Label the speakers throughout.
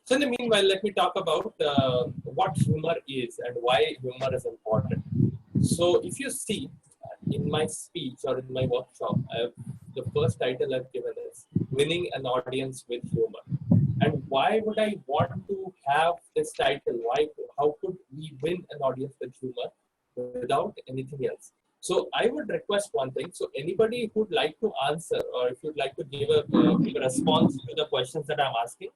Speaker 1: So in the meanwhile, let me talk about what humor is and why humor is important. So if you see in my speech or in my workshop, the first title I've given is Winning an Audience with Humor. And why would I want to have this title? How could we win an audience with humor without anything else? So I would request one thing. So anybody who'd like to answer, or if you'd like to give a response to the questions that I'm asking,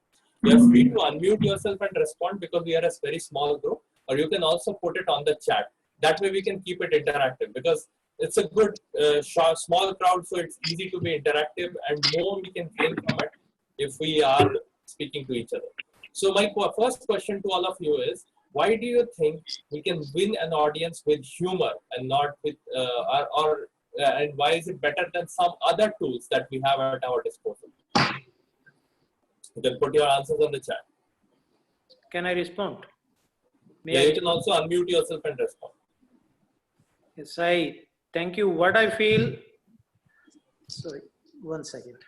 Speaker 1: you're free to unmute yourself and respond because we are a very small group, or you can also put it on the chat. That way we can keep it interactive because it's a good small crowd, so it's easy to be interactive and more we can gain from it if we are speaking to each other. So my first question to all of you is, why do you think we can win an audience with humor and not with, and why is it better than some other tools that we have at our disposal? You can put your answers on the chat.
Speaker 2: Can I respond?
Speaker 1: You can also unmute yourself and respond.
Speaker 2: Yes, thank you. What I feel, sorry, one second.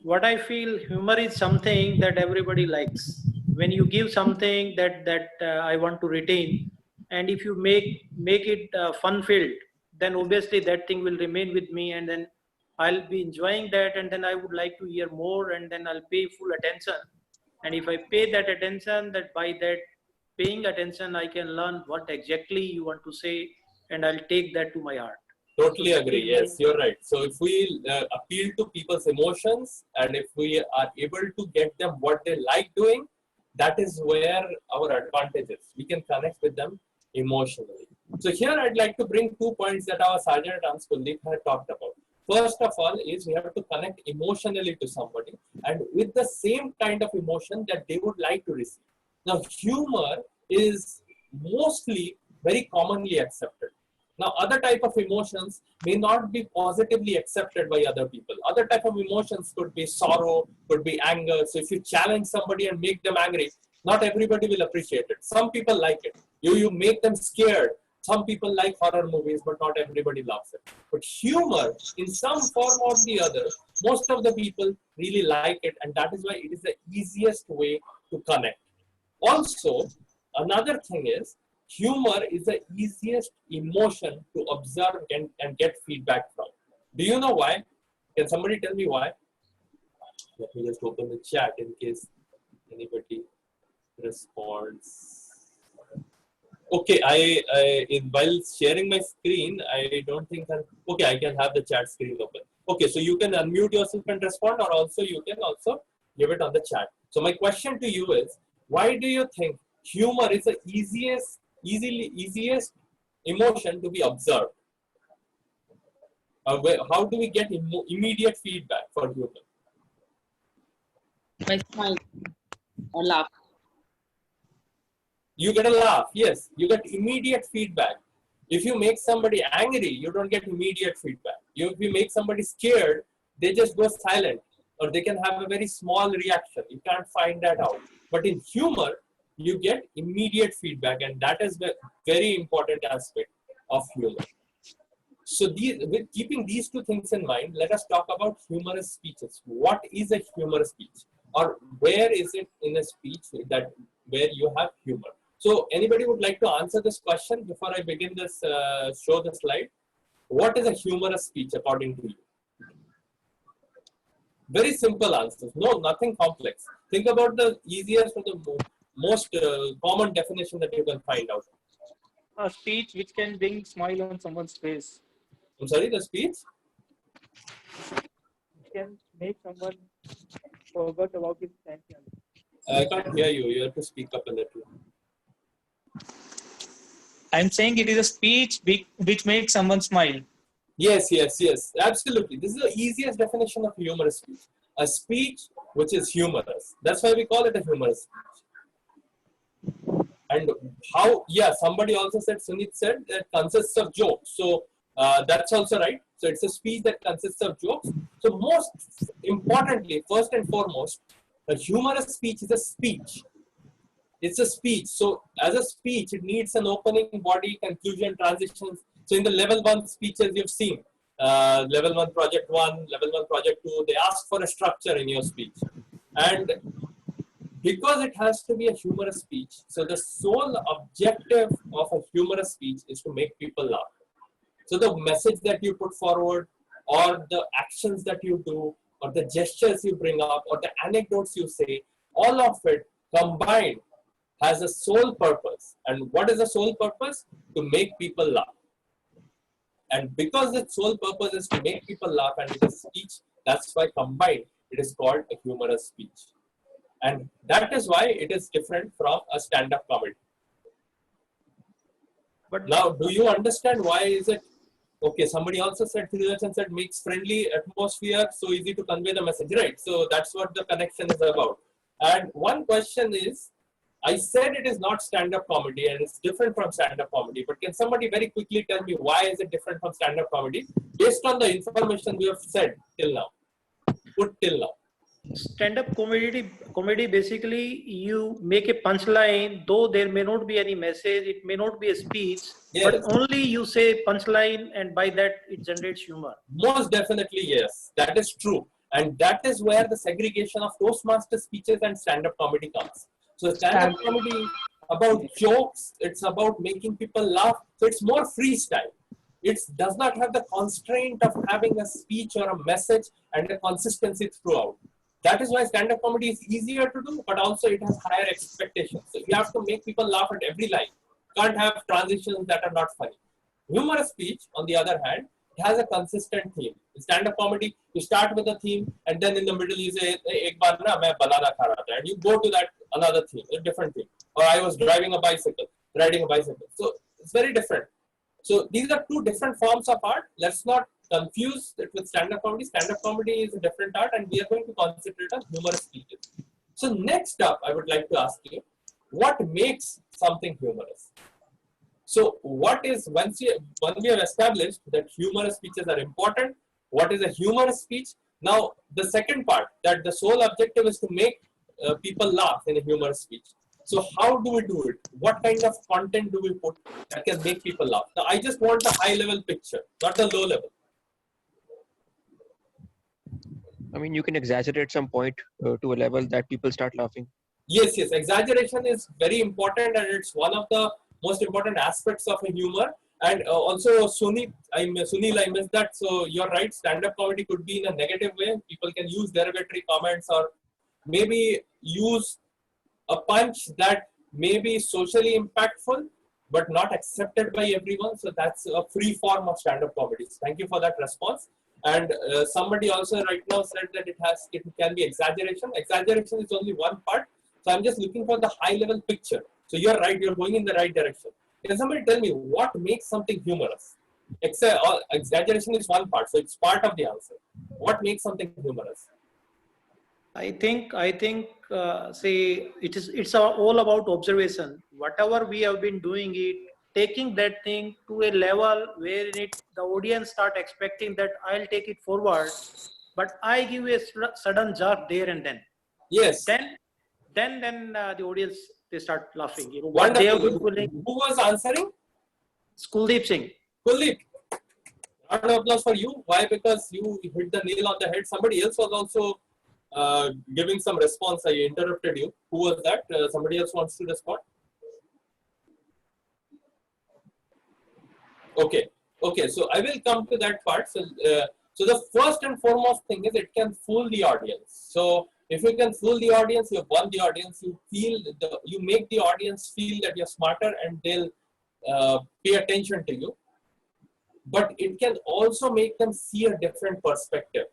Speaker 2: What I feel, humor is something that everybody likes. When you give something that I want to retain, and if you make it fun-filled, then obviously that thing will remain with me, and then I'll be enjoying that, and then I would like to hear more, and then I'll pay full attention. And if I pay that attention, that by that paying attention, I can learn what exactly you want to say, and I'll take that to my heart.
Speaker 1: Totally agree. Yes, you're right. So if we appeal to people's emotions and if we are able to get them what they like doing, that is where our advantage is. We can connect with them emotionally. So here I'd like to bring 2 points that our Sergeant Kuldeep had talked about. First of all is we have to connect emotionally to somebody and with the same kind of emotion that they would like to receive. Now, humor is mostly very commonly accepted. Now, other type of emotions may not be positively accepted by other people. Other type of emotions could be sorrow, could be anger. So if you challenge somebody and make them angry, not everybody will appreciate it. Some people like it. You make them scared. Some people like horror movies, but not everybody loves it. But humor, in some form or the other, most of the people really like it. And that is why it is the easiest way to connect. Also, another thing is, humor is the easiest emotion to observe and get feedback from. Do you know why? Can somebody tell me why? Let me just open the chat in case anybody responds. Okay, while sharing my screen, I don't think that, okay, I can have the chat screen open. Okay, so you can unmute yourself and respond, or also you can also give it on the chat. So my question to you is, why do you think humor is the easiest emotion to be observed? How do we get immediate feedback for humor?
Speaker 3: By smile or laugh.
Speaker 1: You get a laugh, yes. You get immediate feedback. If you make somebody angry, you don't get immediate feedback. If you make somebody scared, they just go silent, or they can have a very small reaction. You can't find that out. But in humor, you get immediate feedback, and that is the very important aspect of humor. So with keeping these two things in mind, let us talk about humorous speeches. What is a humorous speech? Or where is it in a speech where you have humor? So anybody would like to answer this question before I begin this, show the slide? What is a humorous speech according to you? Very simple answers. No, nothing complex. Think about the easiest or the most common definition that you can find out.
Speaker 4: A speech which can bring smile on someone's face.
Speaker 1: I'm sorry, the speech?
Speaker 4: It can make someone forget about his tension.
Speaker 1: I can't hear you. You have to speak up a little.
Speaker 4: I'm saying it is a speech which makes someone smile.
Speaker 1: Yes, yes, yes. Absolutely. This is the easiest definition of humorous speech. A speech which is humorous. That's why we call it a humorous speech. And how, yeah, somebody also said, Sunit said, that consists of jokes. So that's also right. So it's a speech that consists of jokes. So most importantly, first and foremost, a humorous speech is a speech. It's a speech. So as a speech, it needs an opening, body, conclusion, transitions. So in the level 1 speeches you've seen, level 1 project 1, level 1 project 2, they ask for a structure in your speech. And because it has to be a humorous speech, so the sole objective of a humorous speech is to make people laugh. So the message that you put forward, or the actions that you do, or the gestures you bring up, or the anecdotes you say, all of it combined has a sole purpose. And what is the sole purpose? To make people laugh. And because its sole purpose is to make people laugh and it is speech, that's why combined it is called a humorous speech. And that is why it is different from a stand-up comedy.
Speaker 2: But
Speaker 1: Now, do you understand why is it? Okay, somebody also said, Thirujan said, makes friendly atmosphere so easy to convey the message, right? So that's what the connection is about. And one question is, I said it is not stand-up comedy and it's different from stand-up comedy, but can somebody very quickly tell me why is it different from stand-up comedy based on the information we have said till now, put till now?
Speaker 2: stand-up comedy basically you make a punchline, though there may not be any message, it may not be a speech,
Speaker 1: Yes.
Speaker 2: but only you say punchline and by that it generates humor.
Speaker 1: Most definitely, yes, that is true. And that is where the segregation of Toastmasters speeches and stand-up comedy comes. So stand-up comedy is about jokes, it's about making people laugh, so it's more freestyle. It does not have the constraint of having a speech or a message and a consistency throughout. That is why stand-up comedy is easier to do, but also it has higher expectations. So you have to make people laugh at every line. You can't have transitions that are not funny. Humorous speech, on the other hand, it has a consistent theme. In stand-up comedy, you start with a theme, and then in the middle you say, "Ek baar na main banana kha raha tha," and you go to that another theme, a different theme. Or I was riding a bicycle. So it's very different. So these are two different forms of art. Let's not confuse it with stand-up comedy. Stand-up comedy is a different art, and we are going to concentrate on humorous speeches. So next up, I would like to ask you, what makes something humorous? So what is, once we have established that humorous speeches are important, what is a humorous speech? Now, the second part, that the sole objective is to make people laugh in a humorous speech. So how do we do it? What kind of content do we put that can make people laugh? Now, I just want a high-level picture, not the low level.
Speaker 5: I mean, you can exaggerate some point to a level that people start laughing.
Speaker 1: Yes, exaggeration is very important, and it's one of the most important aspects of a humor. And also, Sunil, I missed that. So you're right, stand-up comedy could be in a negative way. People can use derogatory comments or maybe use a punch that may be socially impactful, but not accepted by everyone. So that's a free form of stand-up comedy. Thank you for that response. And somebody also right now said that it can be exaggeration. Exaggeration is only one part. So I'm just looking for the high-level picture. So you're right, you're going in the right direction. Can somebody tell me what makes something humorous? Exaggeration is one part, so it's part of the answer. What makes something humorous?
Speaker 2: I think say it's all about observation. Whatever we have been doing it, taking that thing to a level where the audience start expecting that I'll take it forward, but I give a sudden jerk there and then.
Speaker 1: Yes.
Speaker 2: Then the audience, they start laughing. You know,
Speaker 1: what they
Speaker 2: have
Speaker 1: Who was answering?
Speaker 2: Kuldeep Singh.
Speaker 1: Kuldeep. Round of applause for you. Why? Because you hit the nail on the head. Somebody else was also giving some response. I interrupted you. Who was that? Somebody else wants to respond? Okay. So I will come to that part. So the first and foremost thing is it can fool the audience. So if you can fool the audience, you have won the audience. You make the audience feel that you're smarter and they'll pay attention to you. But it can also make them see a different perspective.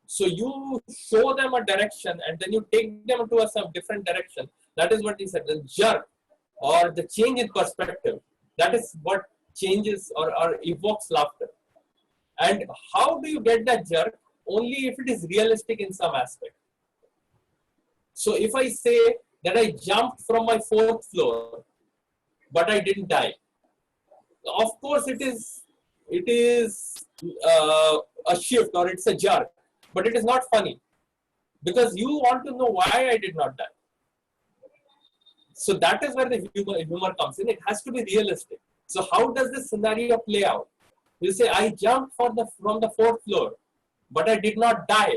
Speaker 1: So you show them a direction and then you take them to some different direction. That is what he said, the jerk or the change in perspective. That is what changes or evokes laughter. And how do you get that jerk? Only if it is realistic in some aspect. So if I say that I jumped from my 4th floor, but I didn't die, of course it is a shift or it's a jerk, but it is not funny because you want to know why I did not die. So that is where the humor comes in. It has to be realistic. So how does this scenario play out? You say, I jumped from the 4th floor, but I did not die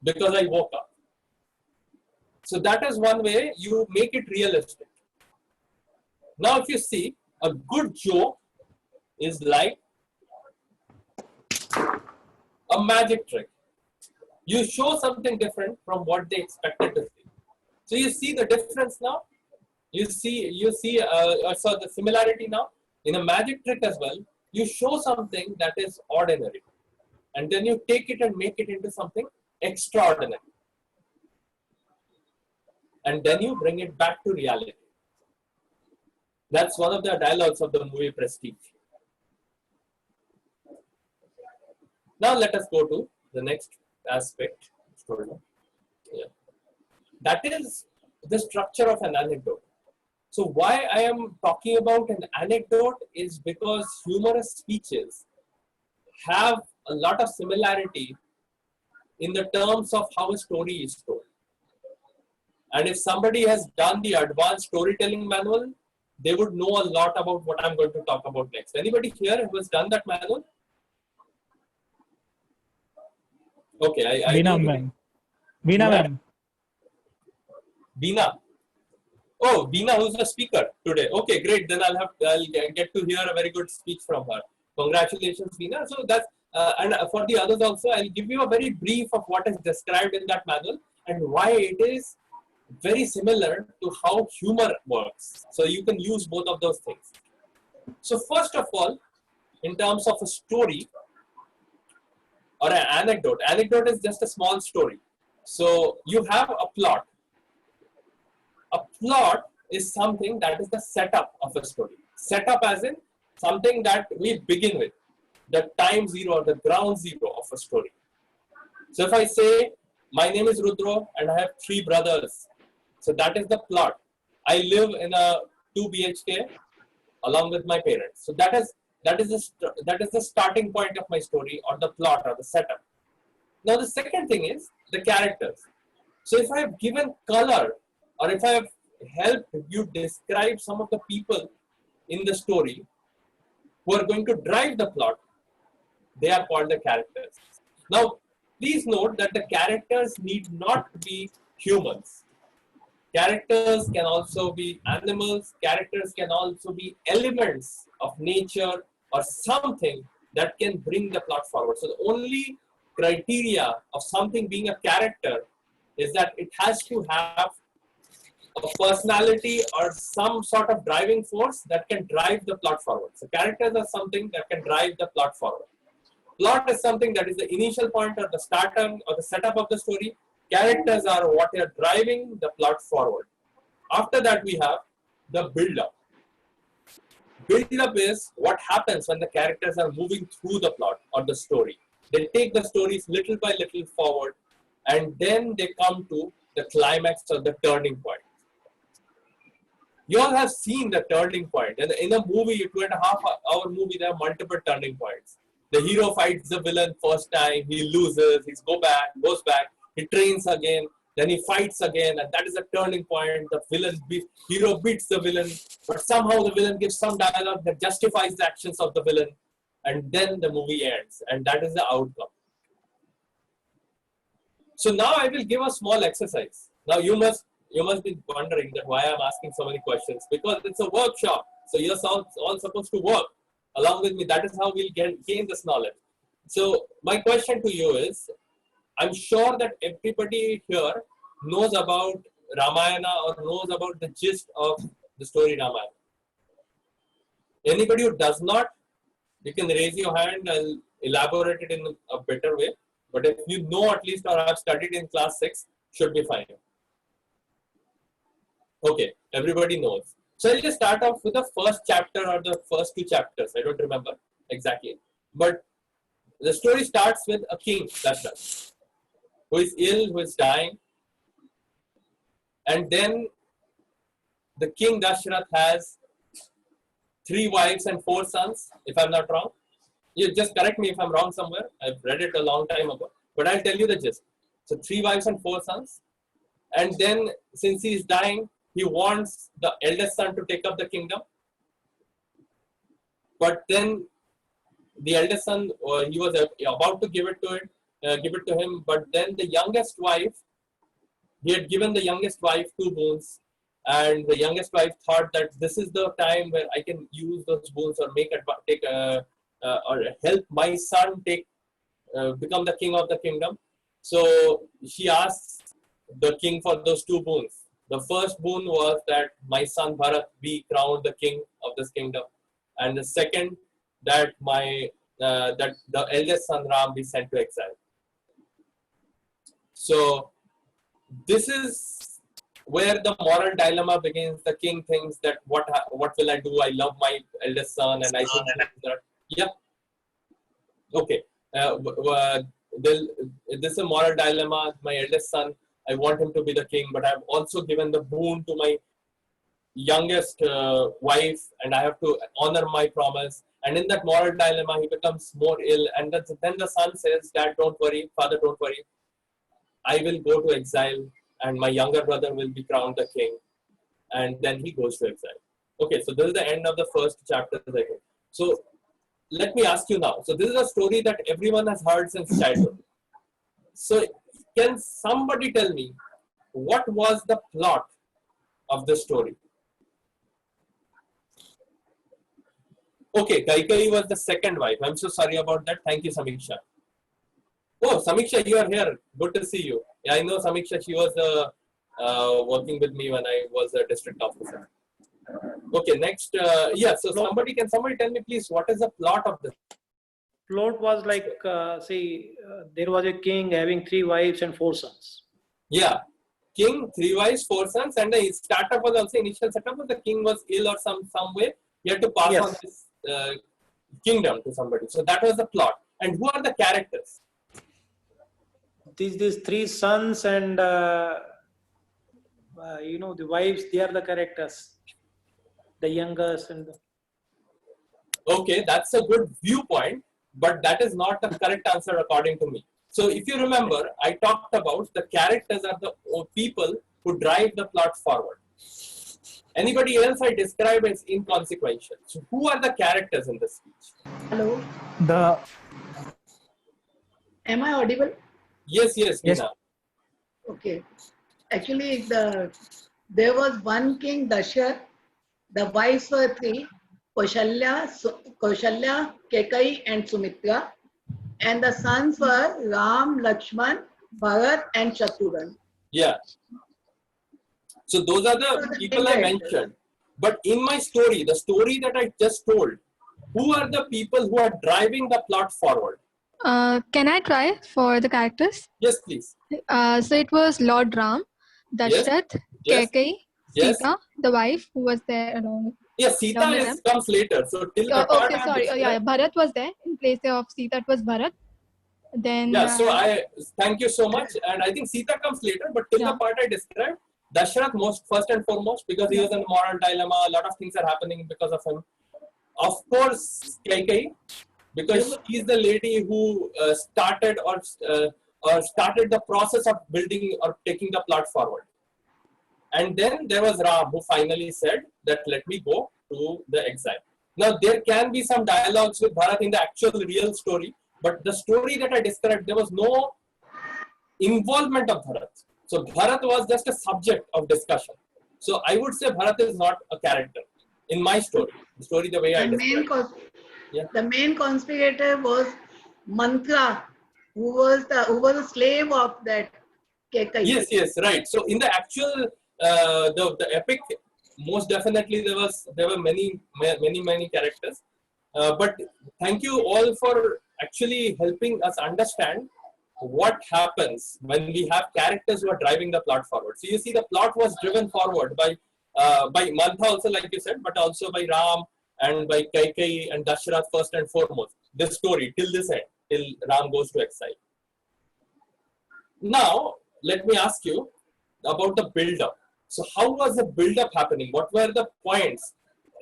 Speaker 1: because I woke up. So that is one way you make it realistic. Now, if you see, a good joke is like a magic trick. You show something different from what they expected to see. So you see the difference now. You see so the similarity now. In a magic trick as well, you show something that is ordinary, and then you take it and make it into something extraordinary, and then you bring it back to reality. That's one of the dialogues of the movie Prestige. Now let us go to the next aspect. Yeah. That is the structure of an anecdote. So why I am talking about an anecdote is because humorous speeches have a lot of similarity in the terms of how a story is told. And if somebody has done the advanced storytelling manual, they would know a lot about what I'm going to talk about next. Anybody here who has done that manual? Okay,
Speaker 6: Veena ma'am. Veena ma'am.
Speaker 1: Veena. Oh, Veena, who's the speaker today. Okay, great. Then I'll get to hear a very good speech from her. Congratulations, Veena. So that's and for the others also, I'll give you a very brief of what is described in that manual and why it is very similar to how humor works. So you can use both of those things. So first of all, in terms of a story or an anecdote, anecdote is just a small story. So you have a plot. A plot is something that is the setup of a story. Setup as in something that we begin with, the time zero or the ground zero of a story. So if I say, my name is Ruddra and I have 3 brothers. So that is the plot. I live in a 2 BHK along with my parents. So that is the starting point of my story, or the plot, or the setup. Now the second thing is the characters. So if I have given color, or if I have helped you describe some of the people in the story who are going to drive the plot, they are called the characters. Now, please note that the characters need not be humans. Characters can also be animals. Characters can also be elements of nature or something that can bring the plot forward. So the only criteria of something being a character is that it has to have a personality or some sort of driving force that can drive the plot forward. So characters are something that can drive the plot forward. Plot is something that is the initial point or the starter or the setup of the story. Characters are what are driving the plot forward. After that, we have the build-up. Build-up is what happens when the characters are moving through the plot or the story. They take the stories little by little forward, and then they come to the climax or the turning point. You all have seen the turning point. And in a movie, a 2.5-hour movie, there are multiple turning points. The hero fights the villain first time, he loses, he goes back, he trains again, then he fights again, and that is a turning point. The hero beats the villain, but somehow the villain gives some dialogue that justifies the actions of the villain, and then the movie ends, and that is the outcome. So now I will give a small exercise. Now you must be wondering that why I'm asking so many questions, because it's a workshop. So you're all supposed to work along with me. That is how we'll gain this knowledge. So my question to you is, I'm sure that everybody here knows about Ramayana or knows about the gist of the story Ramayana. Anybody who does not, you can raise your hand. I'll elaborate it in a better way. But if you know at least or have studied in class 6, should be fine. Okay, everybody knows. So I'll just start off with the first chapter or the first 2 chapters. I don't remember exactly. But the story starts with a king, Dashrath, who is ill, who is dying. And then the king Dashrath has 3 wives and 4 sons, if I'm not wrong. You just correct me if I'm wrong somewhere. I've read it a long time ago. But I'll tell you the gist. So 3 wives and 4 sons. And then since he is dying, he wants the eldest son to take up the kingdom. But then the eldest son, he was about to give it to him. But then the youngest wife he had given the youngest wife 2 boons, and the youngest wife thought that this is the time where I can use those boons or or help my son become the king of the kingdom. So she asked the king for those 2 boons. The first boon was that my son Bharat be crowned the king of this kingdom, and the second that that the eldest son Ram be sent to exile. So this is where the moral dilemma begins. The king thinks that what will I do? I love my eldest son, and I think that okay. This is a moral dilemma. My eldest son, I want him to be the king, but I've also given the boon to my youngest wife, and I have to honor my promise. And in that moral dilemma, he becomes more ill. And then the son says, Dad, don't worry. Father, don't worry. I will go to exile, and my younger brother will be crowned the king. And then he goes to exile. Okay, so this is the end of the first chapter. So let me ask you now. So this is a story that everyone has heard since childhood. So can somebody tell me what was the plot of the story? Okay, Kaikeyi was the second wife. I'm so sorry about that. Thank you, Samiksha. Oh, Samiksha, you are here. Good to see you. Yeah, I know Samiksha. She was working with me when I was a district officer. Okay, next. Yeah, so somebody tell me, please, what is the plot of this?
Speaker 2: Plot was like, there was a king having 3 wives and 4 sons.
Speaker 1: Yeah, king, 3 wives, 4 sons, and the startup was also initial setup was the king was ill or some way. He had to pass on this kingdom to somebody. So that was the plot. And who are the characters?
Speaker 2: These 3 sons and the wives, they are the characters. The youngest and
Speaker 1: Okay, that's a good viewpoint, but that is not the correct answer according to me. So if you remember, I talked about the characters are the people who drive the plot forward. Anybody else I describe as inconsequential. So who are the characters in this speech?
Speaker 7: Hello,
Speaker 6: The
Speaker 7: am I audible?
Speaker 1: Yes,
Speaker 6: Yes.
Speaker 1: Dina.
Speaker 7: Okay. Actually, there was one king, Dashrath. The wives were 3, Kaushalya, Kekai, and Sumitra. And the sons were Ram, Lakshman, Bharat, and Shatrughan.
Speaker 1: Yeah. So those are the people I mentioned. But in my story, the story that I just told, who are the people who are driving the plot forward?
Speaker 8: Can I try for the characters?
Speaker 1: Yes, please.
Speaker 8: So it was Lord Ram, Dashrath,
Speaker 1: Yes.
Speaker 8: Kekai,
Speaker 1: Yes.
Speaker 8: Sita, the wife who was there along.
Speaker 1: Yes, Sita comes later. So till the part
Speaker 8: Okay, sorry. Bharat was there in place of Sita. It was Bharat. Then.
Speaker 1: Yeah. So I thank you so much, and I think Sita comes later. But till the part I described, Dashrath first and foremost, because he was in a moral dilemma. A lot of things are happening because of him. Of course, Kekai, because she is the lady who started the process of building or taking the plot forward. And then there was Ram, who finally said that let me go to the exile. Now there can be some dialogues with Bharat in the actual real story, but the story that I described, there was no involvement of Bharat. So Bharat was just a subject of discussion. So I would say Bharat is not a character in my story. The story the way I described.
Speaker 7: The main conspirator was Mantra, who was a slave of that Kekai.
Speaker 1: Yes, right. So in the actual the epic, most definitely there were many characters. But thank you all for actually helping us understand what happens when we have characters who are driving the plot forward. So you see, the plot was driven forward by Mantha also, like you said, but also by Ram and by Kekai and Dashrath first and foremost. This story till this end, till Ram goes to exile. Now, let me ask you about the build-up. So how was the build-up happening? What were the points,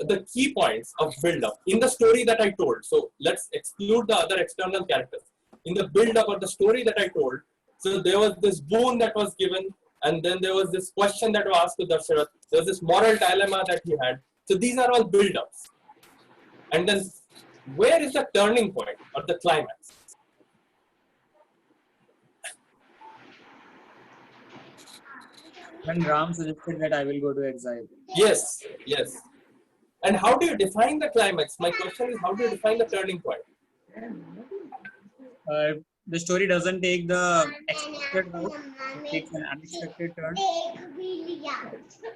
Speaker 1: the key points of build-up in the story that I told? So let's exclude the other external characters. In the build-up of the story that I told, so there was this boon that was given, and then there was this question that was asked to Dashrath. There was this moral dilemma that he had. So these are all build-ups. And then where is the turning point or the climax?
Speaker 9: when Ram suggested that I will go to exile.
Speaker 1: Yes, yes. And how do you define the climax? My question is, how do you define the turning point?
Speaker 9: The story doesn't take the expected route, it takes an unexpected turn.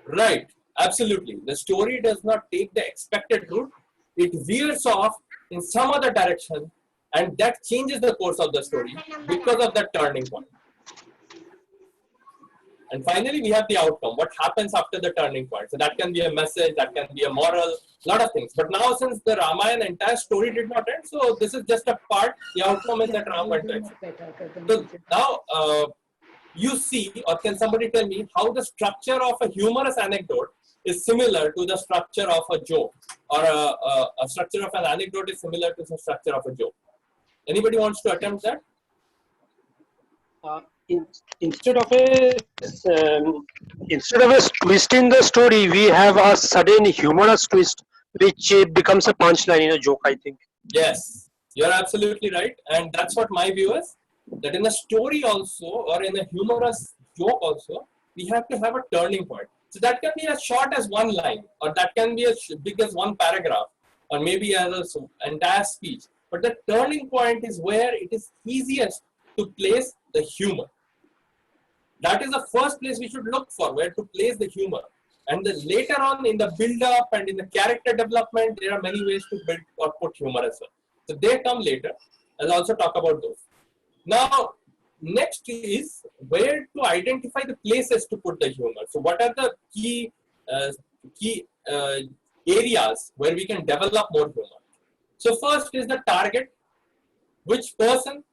Speaker 1: Right, absolutely. The story does not take the expected route. It veers off in some other direction, and that changes the course of the story because of that turning point. And finally, we have the outcome. What happens after the turning point? So that can be a message, that can be a moral, lot of things. But now, since the Ramayana entire story did not end, so this is just a part. The outcome is that Ram went to exile. So now, you see, or can somebody tell me how the structure of a humorous anecdote is similar to the structure of a joke, or a structure of an anecdote is similar to the structure of a joke? Anybody wants to attempt that?
Speaker 10: Instead of a twist in the story, we have a sudden humorous twist, which becomes a punchline in a joke, I think.
Speaker 1: Yes, you're absolutely right, and that's what my view is. That in a story also, or in a humorous joke also, we have to have a turning point. So that can be as short as one line, or that can be as big as one paragraph, or maybe as an entire speech. But the turning point is where it is easiest to place the humor. That is the first place we should look for, where to place the humor. And then later on in the build-up and in the character development, there are many ways to build or put humor as well. So they come later. I'll also talk about those. Now, next is where to identify the places to put the humor. So what are the key areas where we can develop more humor? So first is the target. Which person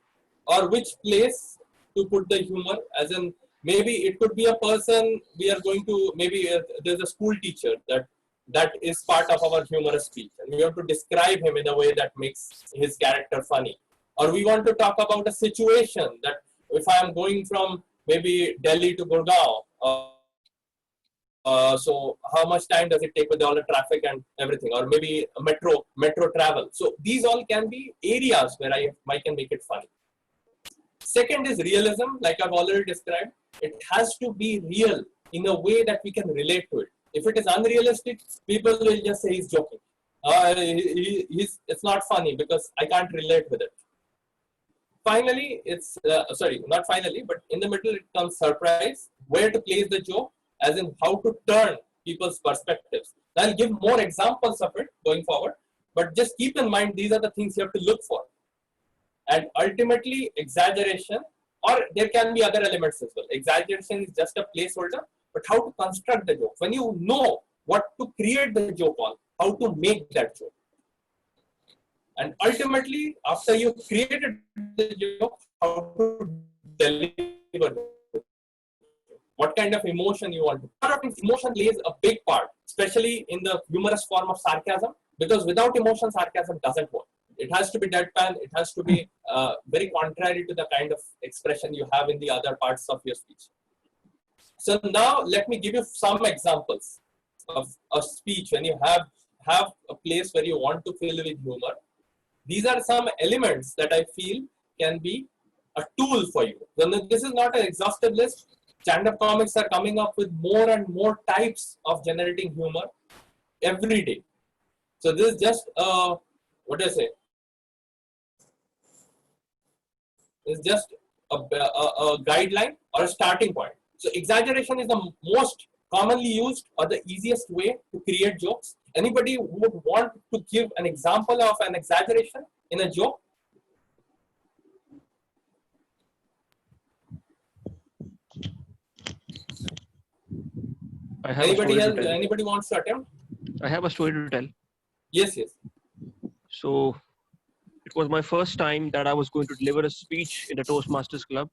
Speaker 1: or which place to put the humor, as in maybe it could be a person we are going to, maybe there's a school teacher that is part of our humorous speech, and we want to describe him in a way that makes his character funny. Or we want to talk about a situation that if I am going from maybe Delhi to Gurgaon, so how much time does it take with all the traffic and everything, or maybe a metro travel. So these all can be areas where I can make it funny. Second is realism, like I've already described. It has to be real in a way that we can relate to it. If it is unrealistic, people will just say he's joking. It's not funny because I can't relate with it. Finally, it's, sorry, not finally, but in the middle it comes surprise, where to place the joke, as in how to turn people's perspectives. I'll give more examples of it going forward, but just keep in mind these are the things you have to look for. And ultimately, exaggeration, or there can be other elements as well. Exaggeration is just a placeholder, but how to construct the joke. When you know what to create the joke on, how to make that joke. And ultimately, after you've created the joke, how to deliver it. What kind of emotion you want to. Emotion plays a big part, especially in the humorous form of sarcasm, because without emotion, sarcasm doesn't work. It has to be deadpan. It has to be very contrary to the kind of expression you have in the other parts of your speech. So now let me give you some examples of a speech when you have a place where you want to fill with humor. These are some elements that I feel can be a tool for you. This is not an exhaustive list. Stand-up comics are coming up with more and more types of generating humor every day. So this is just what do I say? It's just a guideline or a starting point. So exaggeration is the most commonly used or the easiest way to create jokes. Anybody who would want to give an example of an exaggeration in a joke? Anybody wants to attempt?
Speaker 5: I have a story to tell.
Speaker 1: Yes, yes.
Speaker 5: So it was my first time that I was going to deliver a speech in the Toastmasters club.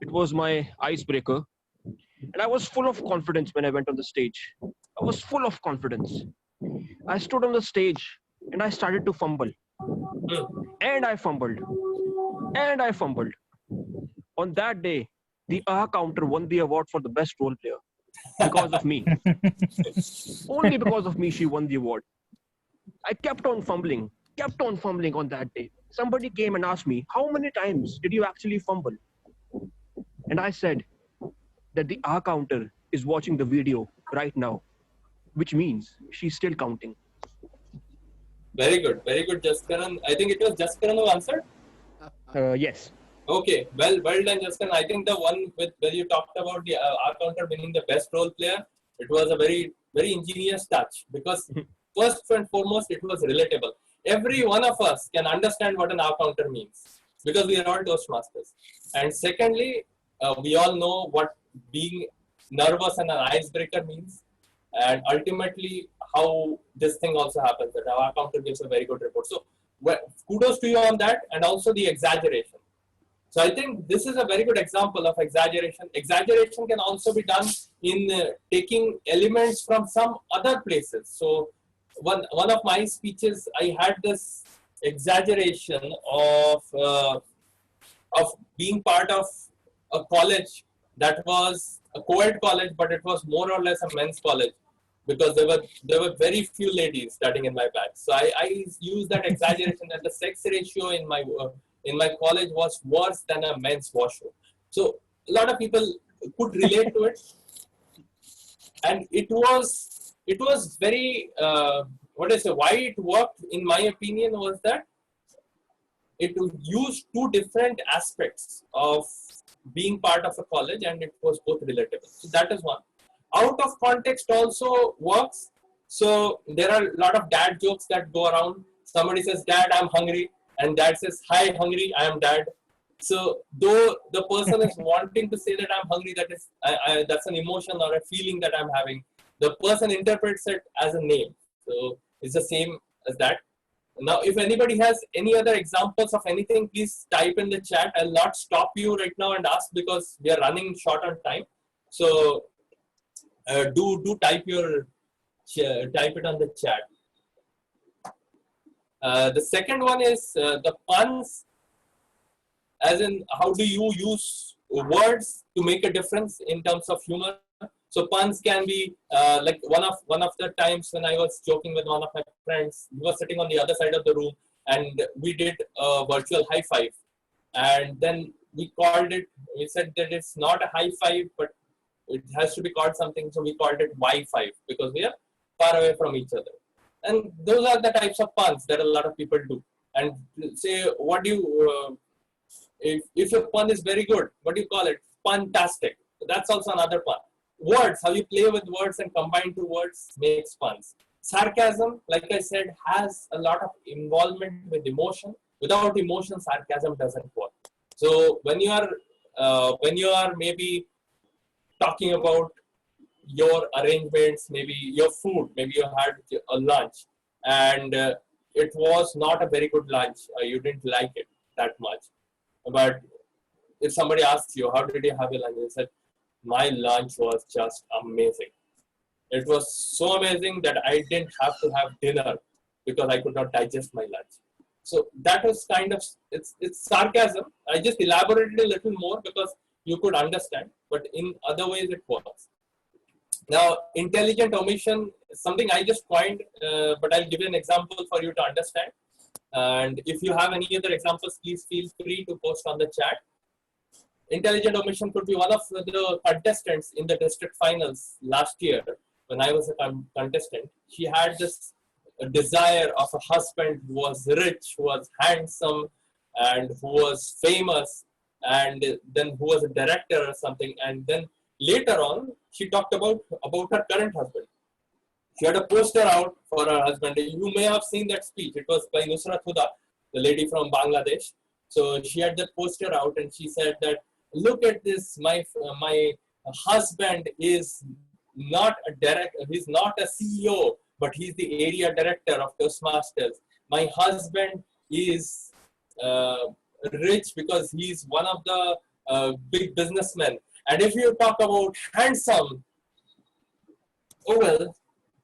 Speaker 5: It was my icebreaker. And I was full of confidence when I went on the stage. I was full of confidence. I stood on the stage and I started to fumble. And I fumbled. And I fumbled. On that day, the AHA counter won the award for the best role player. Because of me. Only because of me, she won the award. I kept on fumbling on that day. Somebody came and asked me, how many times did you actually fumble? And I said that the AHA counter is watching the video right now, which means she's still counting.
Speaker 1: Very good, Jaskaran. I think it was Jaskaran who answered.
Speaker 5: Yes.
Speaker 1: Okay, well done, Jaskaran. I think the one where you talked about the our counter winning the best role player, it was a very ingenious touch, because first and foremost it was relatable. Every one of us can understand what an R counter means because we are all Toastmasters. And secondly, we all know what being nervous and an icebreaker means. And ultimately, how this thing also happens, that our counter gives a very good report. So, kudos to you on that, and also the exaggeration. So, I think this is a very good example of exaggeration. Exaggeration can also be done in taking elements from some other places. So, one of my speeches, I had this exaggeration of being part of a college that was a co-ed college, but it was more or less a men's college, because there were very few ladies studying in my batch. So I used that exaggeration that the sex ratio in my college was worse than a men's washroom. So a lot of people could relate to it, and it was very why it worked in my opinion was that it used two different aspects of being part of a college, and it was both relatable. So that is one. Out of context also works. So there are a lot of dad jokes that go around. Somebody says, "Dad, I'm hungry," and dad says, "Hi, hungry, I am dad." So though the person is wanting to say that I'm hungry, that's an emotion or a feeling that I'm having, the person interprets it as a name. So it's the same as that. Now, if anybody has any other examples of anything, please type in the chat. I'll not stop you right now and ask, because we are running short on time. So do type it on the chat. The second one is the puns, as in how do you use words to make a difference in terms of humor. So puns can be like one of the times when I was joking with one of my friends. He was sitting on the other side of the room, and we did a virtual high five, and then we called it. We said that it's not a high five, but it has to be called something. So we called it Wi-Fi, because we are far away from each other. And those are the types of puns that a lot of people do. And say, what do you if a pun is very good, what do you call it? Puntastic. That's also another pun. Words, how you play with words and combine two words makes puns. Sarcasm, like I said, has a lot of involvement with emotion. Without emotion, sarcasm doesn't work. So when you are maybe talking about your arrangements, maybe your food, maybe you had a lunch, and it was not a very good lunch, you didn't like it that much. But if somebody asks you, how did you have your lunch? You said, my lunch was just amazing. It was so amazing that I didn't have to have dinner because I could not digest my lunch. So that was kind of, it's sarcasm. I just elaborated a little more because you could understand, but in other ways it works. Now, intelligent omission is something I just coined, but I'll give you an example for you to understand. And if you have any other examples, please feel free to post on the chat. Intelligent omission could be one of the contestants in the district finals last year when I was a contestant. She had this desire of a husband who was rich, who was handsome, and who was famous, and then who was a director or something. And then later on, she talked about her current husband. She had a poster out for her husband. You may have seen that speech. It was by Nusrat Huda, the lady from Bangladesh. So she had that poster out, and she said that, look at this, my husband is not a director, he's not a CEO, but he's the area director of Toastmasters. My husband is rich because he's one of the big businessmen. And if you talk about handsome, oh well,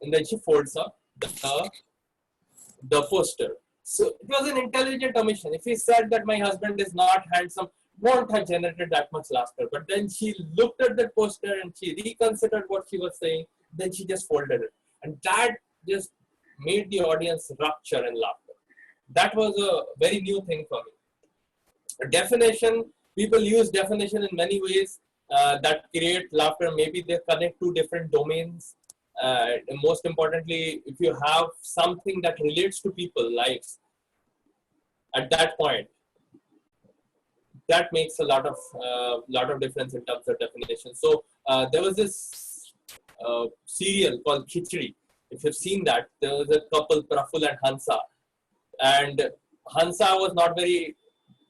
Speaker 1: and then she folds up the poster. So it was an intelligent omission. If he said that my husband is not handsome, won't have generated that much laughter. But then she looked at the poster and she reconsidered what she was saying. Then she just folded it. And that just made the audience rupture in laughter. That was a very new thing for me. A definition, people use definition in many ways. that create laughter. Maybe they connect to different domains. Most importantly, if you have something that relates to people's lives at that point, that makes a lot of difference in terms of definition. So there was this serial called Khichdi. If you've seen that, there was a couple, Praful and Hansa, and Hansa was not very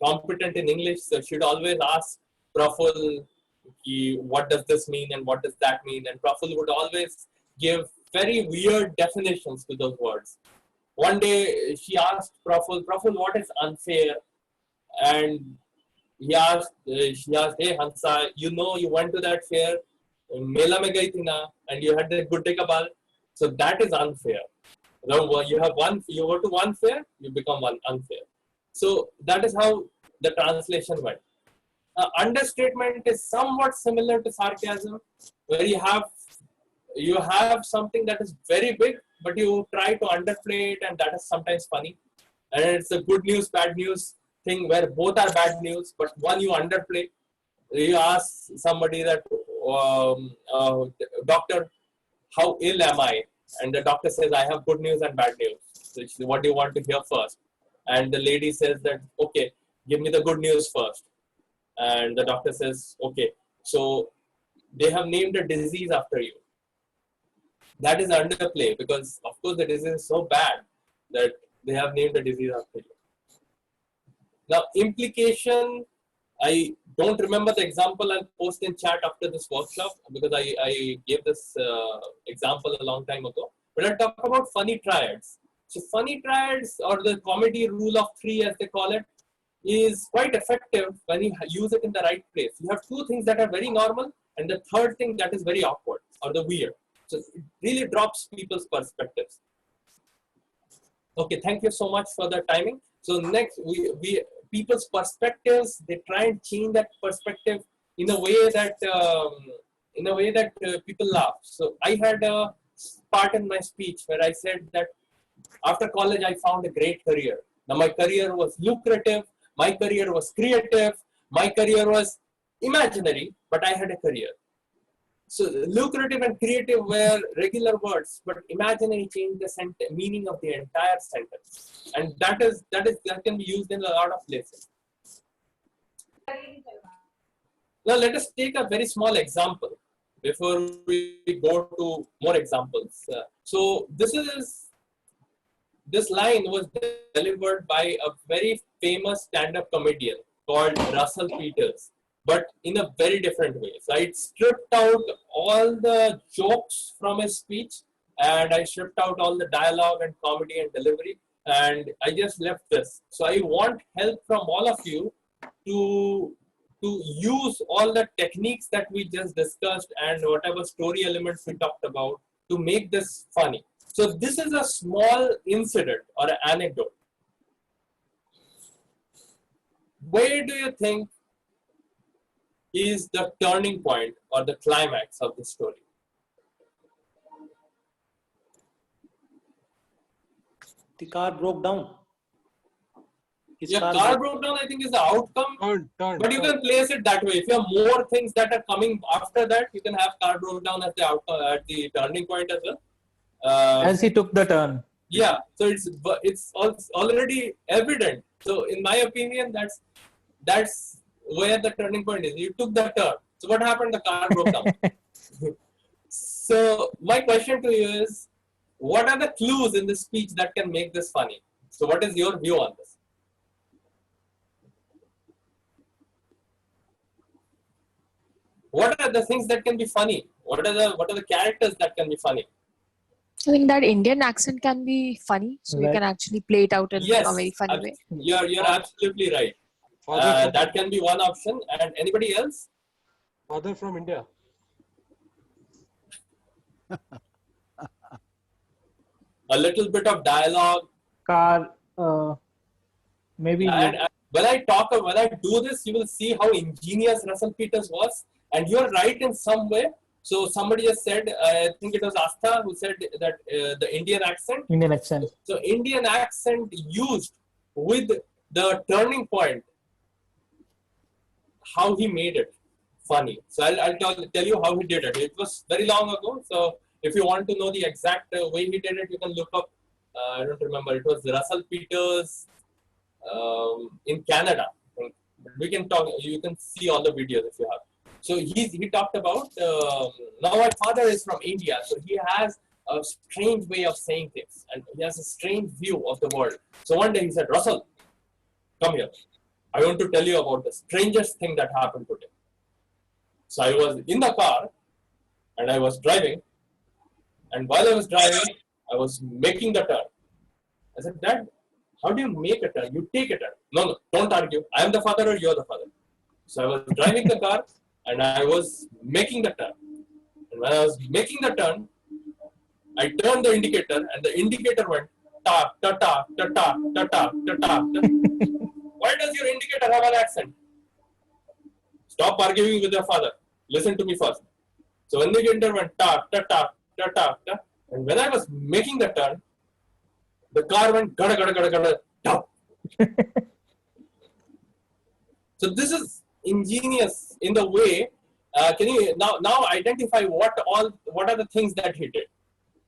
Speaker 1: competent in English, so she'd always ask Praful, what does this mean and what does that mean? And Praful would always give very weird definitions to those words. One day she asked Praful, what is unfair? And she asked, hey Hansa, you went to that fair, Mela mein gayi thi na, and you had the Gudde ka bal. So that is unfair. You go to one fair, you become one unfair. So that is how the translation went. Understatement is somewhat similar to sarcasm, where you have something that is very big, but you try to underplay it, and that is sometimes funny. And it's a good news, bad news thing where both are bad news, but one you underplay. You ask somebody that, doctor, how ill am I? And the doctor says, I have good news and bad news. So what do you want to hear first? And the lady says that, okay, give me the good news first. And the doctor says, okay, so they have named a disease after you. That is underplay, because of course the disease is so bad that they have named a disease after you. Now, implication, I don't remember the example. I'll post in chat after this workshop, because I gave this example a long time ago. But I'll talk about funny triads. So funny triads, or the comedy rule of three as they call it, is quite effective when you use it in the right place. You have two things that are very normal, and the third thing that is very awkward or the weird. So it really drops people's perspectives. Okay, thank you so much for the timing. So next, people's perspectives, they try and change that perspective in a way that people laugh. So I had a part in my speech where I said that after college I found a great career. Now my career was lucrative, my career was creative, my career was imaginary, but I had a career. So lucrative and creative were regular words, but imaginary changed the meaning of the entire sentence, and that can be used in a lot of places. Now let us take a very small example before we go to more examples. So this line was delivered by a very famous stand-up comedian called Russell Peters, but in a very different way. So I stripped out all the jokes from his speech, and I stripped out all the dialogue and comedy and delivery, and I just left this. So I want help from all of you to use all the techniques that we just discussed and whatever story elements we talked about to make this funny. So this is a small incident or an anecdote. Where do you think is the turning point or the climax of the story?
Speaker 2: The car broke down.
Speaker 1: Car broke down, I think, is the outcome. But you can place it that way. If you have more things that are coming after that, you can have car broke down as the outcome, at the turning point as well.
Speaker 6: As he took the turn.
Speaker 1: Yeah, so it's already evident. So in my opinion, that's where the turning point is. You took the turn. So what happened? The car broke down. So my question to you is, what are the clues in this speech that can make this funny? So what is your view on this? What are the things that can be funny? What are the characters that can be funny?
Speaker 11: I think that Indian accent can be funny, so we can actually play it out in a very funny way.
Speaker 1: You're absolutely right. That can be one option. And anybody else?
Speaker 10: Father from India.
Speaker 1: A little bit of dialogue.
Speaker 6: Car, maybe.
Speaker 1: And when I do this, you will see how ingenious Russell Peters was. And you're right in some way. So somebody just said, I think it was Astha who said that the Indian accent.
Speaker 6: Indian accent.
Speaker 1: So Indian accent used with the turning point, how he made it. funny. So I'll tell you how he did it. It was very long ago. So if you want to know the exact way he did it, you can look up. I don't remember. It was Russell Peters in Canada. We can talk. You can see all the videos if you have. So he talked about. Now my father is from India, so he has a strange way of saying things, and he has a strange view of the world. So one day he said, "Russell, come here. I want to tell you about the strangest thing that happened today." So I was in the car and I was driving, and while I was driving, I was making the turn. I said, "Dad, how do you make a turn? You take a turn." No, don't argue. I am the father or you're the father. So I was driving the car and I was making the turn. And when I was making the turn, I turned the indicator and the indicator went ta ta ta ta ta ta ta ta ta. Why does your indicator have an accent? Stop arguing with your father. Listen to me first. So when the indicator went ta ta ta ta ta ta, and when I was making the turn, the car went gada gada gada gada ta. So this is ingenious in the way. Can you now identify what are the things that he did,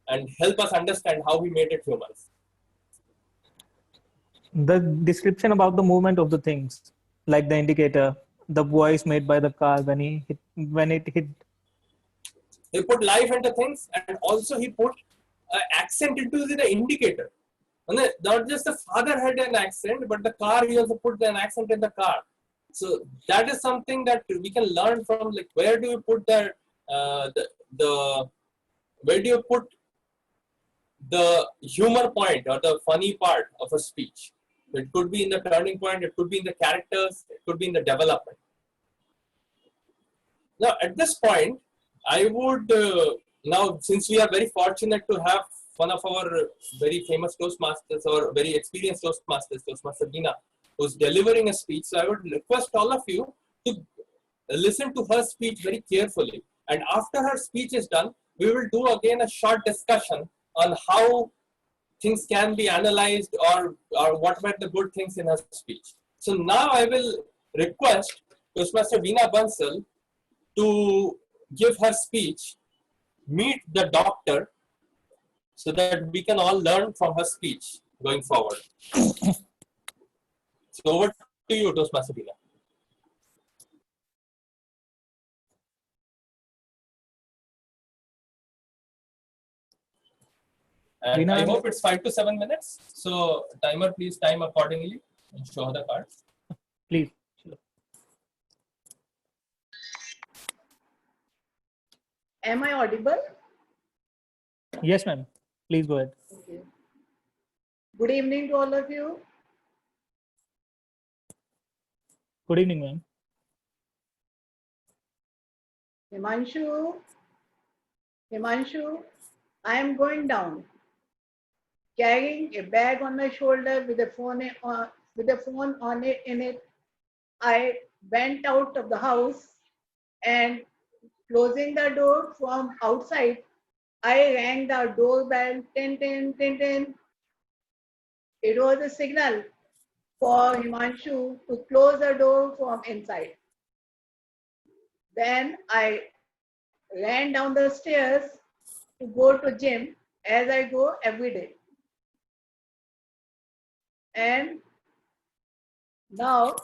Speaker 1: and help us understand how he made it humorous?
Speaker 6: The description about the movement of the things, like the indicator, the voice made by the car when it hit.
Speaker 1: He put life into things, and also he put accent into the indicator. And not just the father had an accent, but the car, he also put an accent in the car. So that is something that we can learn from. Like, where do you put where do you put the humor point or the funny part of a speech? It could be in the turning point, it could be in the characters, it could be in the development. Now, at this point, I would, now since we are very fortunate to have one of our very famous Toastmasters or very experienced Toastmasters, Toastmaster Veena, who's delivering a speech, so I would request all of you to listen to her speech very carefully. And after her speech is done, we will do again a short discussion on how things can be analyzed or what were the good things in her speech. So now I will request Toastmaster Veena Bansal to give her speech, Meet the Doctor, so that we can all learn from her speech going forward. So over to you, Toastmaster Veena. And I hope it's 5 to 7 minutes. So timer, please time accordingly and show the cards.
Speaker 6: Please.
Speaker 7: Am I audible?
Speaker 6: Yes, ma'am. Please go ahead.
Speaker 7: Okay. Good evening to all of you.
Speaker 6: Good evening, ma'am.
Speaker 7: Himanshu, I am going down, carrying a bag on my shoulder with a phone on it. In it, I went out of the house and closing the door from outside, I rang the doorbell. Tin tin tin tin. It was a signal for Himanshu to close the door from inside. Then I ran down the stairs to go to gym as I go every day. And now,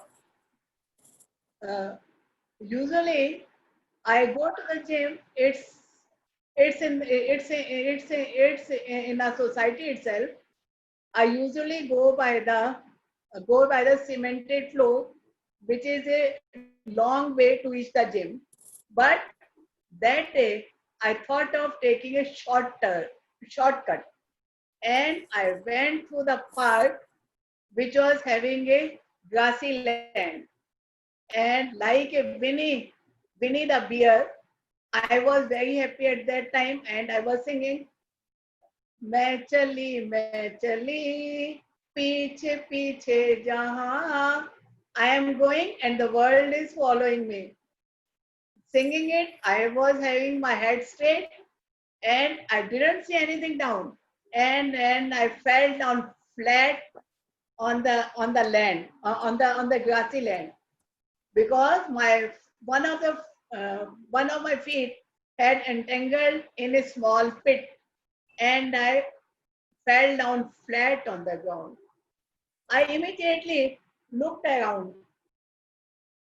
Speaker 7: usually I go to the gym. It's in a society itself. I usually go by the cemented floor, which is a long way to reach the gym. But that day, I thought of taking a shortcut, and I went through the park, which was having a grassy land. And like a Winnie the bear, I was very happy at that time, and I was singing, मैं चली पीछे पीछे जहाँ. I am going and the world is following me. Singing it, I was having my head straight and I didn't see anything down. And I fell down flat on the land, on the grassy land, because one of the one of my feet had entangled in a small pit, and I fell down flat on the ground. I immediately looked around.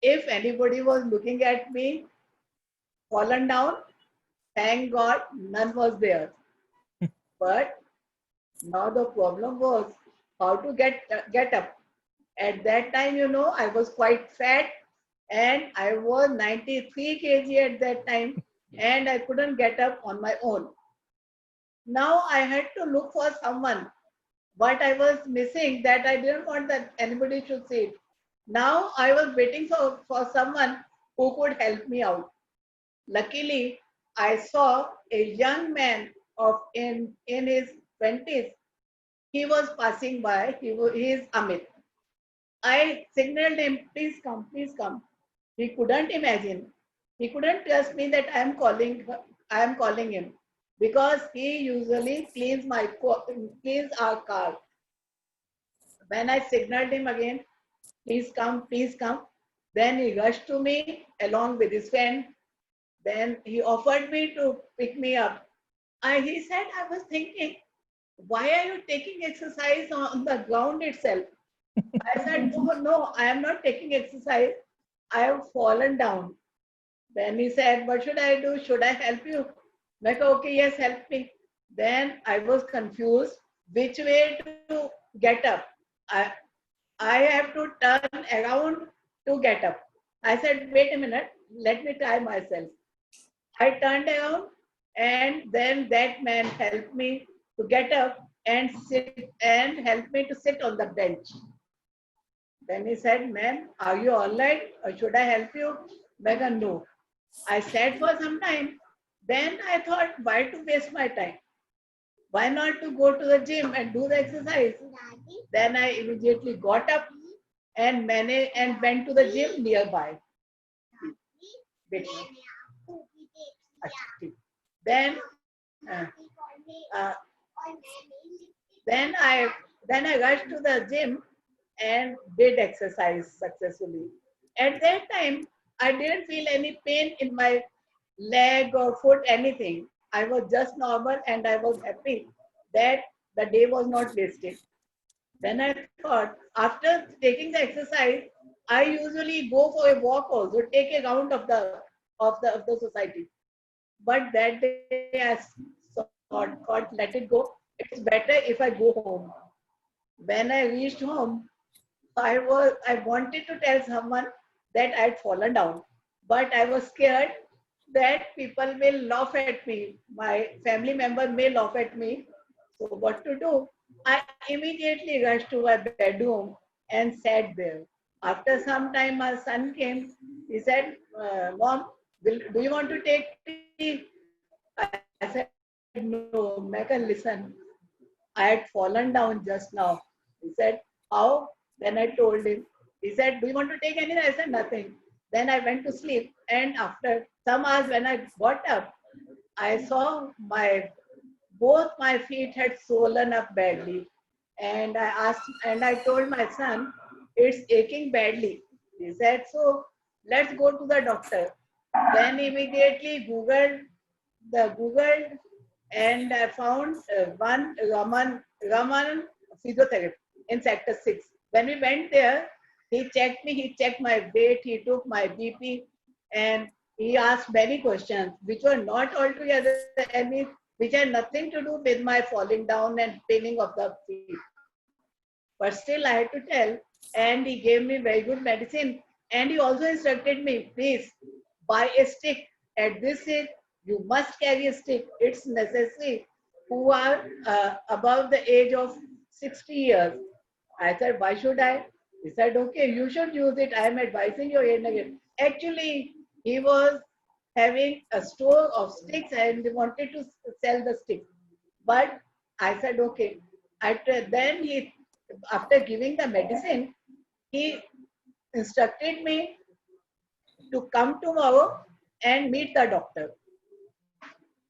Speaker 7: If anybody was looking at me, fallen down, thank God none was there. But now the problem was how to get up. At that time, I was quite fat and I was 93 kg at that time, and I couldn't get up on my own. Now I had to look for someone. What I was missing, that I didn't want that anybody should see it. Now I was waiting for someone who could help me out. Luckily, I saw a young man in his 20s. He was passing by. He is Amit. I signaled him, please come, please come. He couldn't imagine. He couldn't trust me that I am calling him, because he usually cleans our car. When I signaled him again, please come, please come. Then he rushed to me along with his friend. Then he offered me to pick me up. He said, I was thinking, why are you taking exercise on the ground itself? I said, oh, no, I am not taking exercise. I have fallen down. Then he said, what should I do? Should I help you? I said, okay, yes, help me. Then I was confused which way to get up. I have to turn around to get up. I said, wait a minute, let me try myself. I turned around, and then that man helped me to get up and helped me to sit on the bench. Then he said, ma'am, are you all right? Or should I help you? I said, no. I sat for some time. Then I thought, why to waste my time? Why not to go to the gym and do the exercise? Then I immediately got up and went to the gym nearby. Then, uh, uh, then I rushed to the gym and did exercise successfully. At that time, I didn't feel any pain in my leg or foot, anything. I was just normal, and I was happy that the day was not wasted. Then I thought, after taking the exercise, I usually go for a walk also, take a round of the society. But that day I thought, let it go. It's better if I go home. When I reached home, I wanted to tell someone that I had fallen down, but I was scared that people will laugh at me. My family member may laugh at me. So what to do? I immediately rushed to my bedroom and sat there. After some time, my son came. He said, "Mom, do you want to take tea?" I said, "No, Megan, listen. I had fallen down just now." He said, "How?" Then I told him. He said, "Do you want to take anything?" I said, "Nothing." Then I went to sleep. And after some hours, when I got up, I saw both my feet had swollen up badly. And I told my son, it's aching badly. He said, so let's go to the doctor. Then immediately Googled, and I found one Raman physiotherapy in Sector 6. When we went there, he checked my weight, he took my BP, and he asked many questions, which were not altogether any, which had nothing to do with my falling down and paining of the feet. But still I had to tell, and he gave me very good medicine. And he also instructed me, please buy a stick. At this age, you must carry a stick. It's necessary who are above the age of 60 years. I said, why should I? He said, okay, you should use it. I am advising you again and again. Actually, he was having a store of sticks and he wanted to sell the sticks. But I said, okay. Then after giving the medicine, he instructed me to come tomorrow and meet the doctor.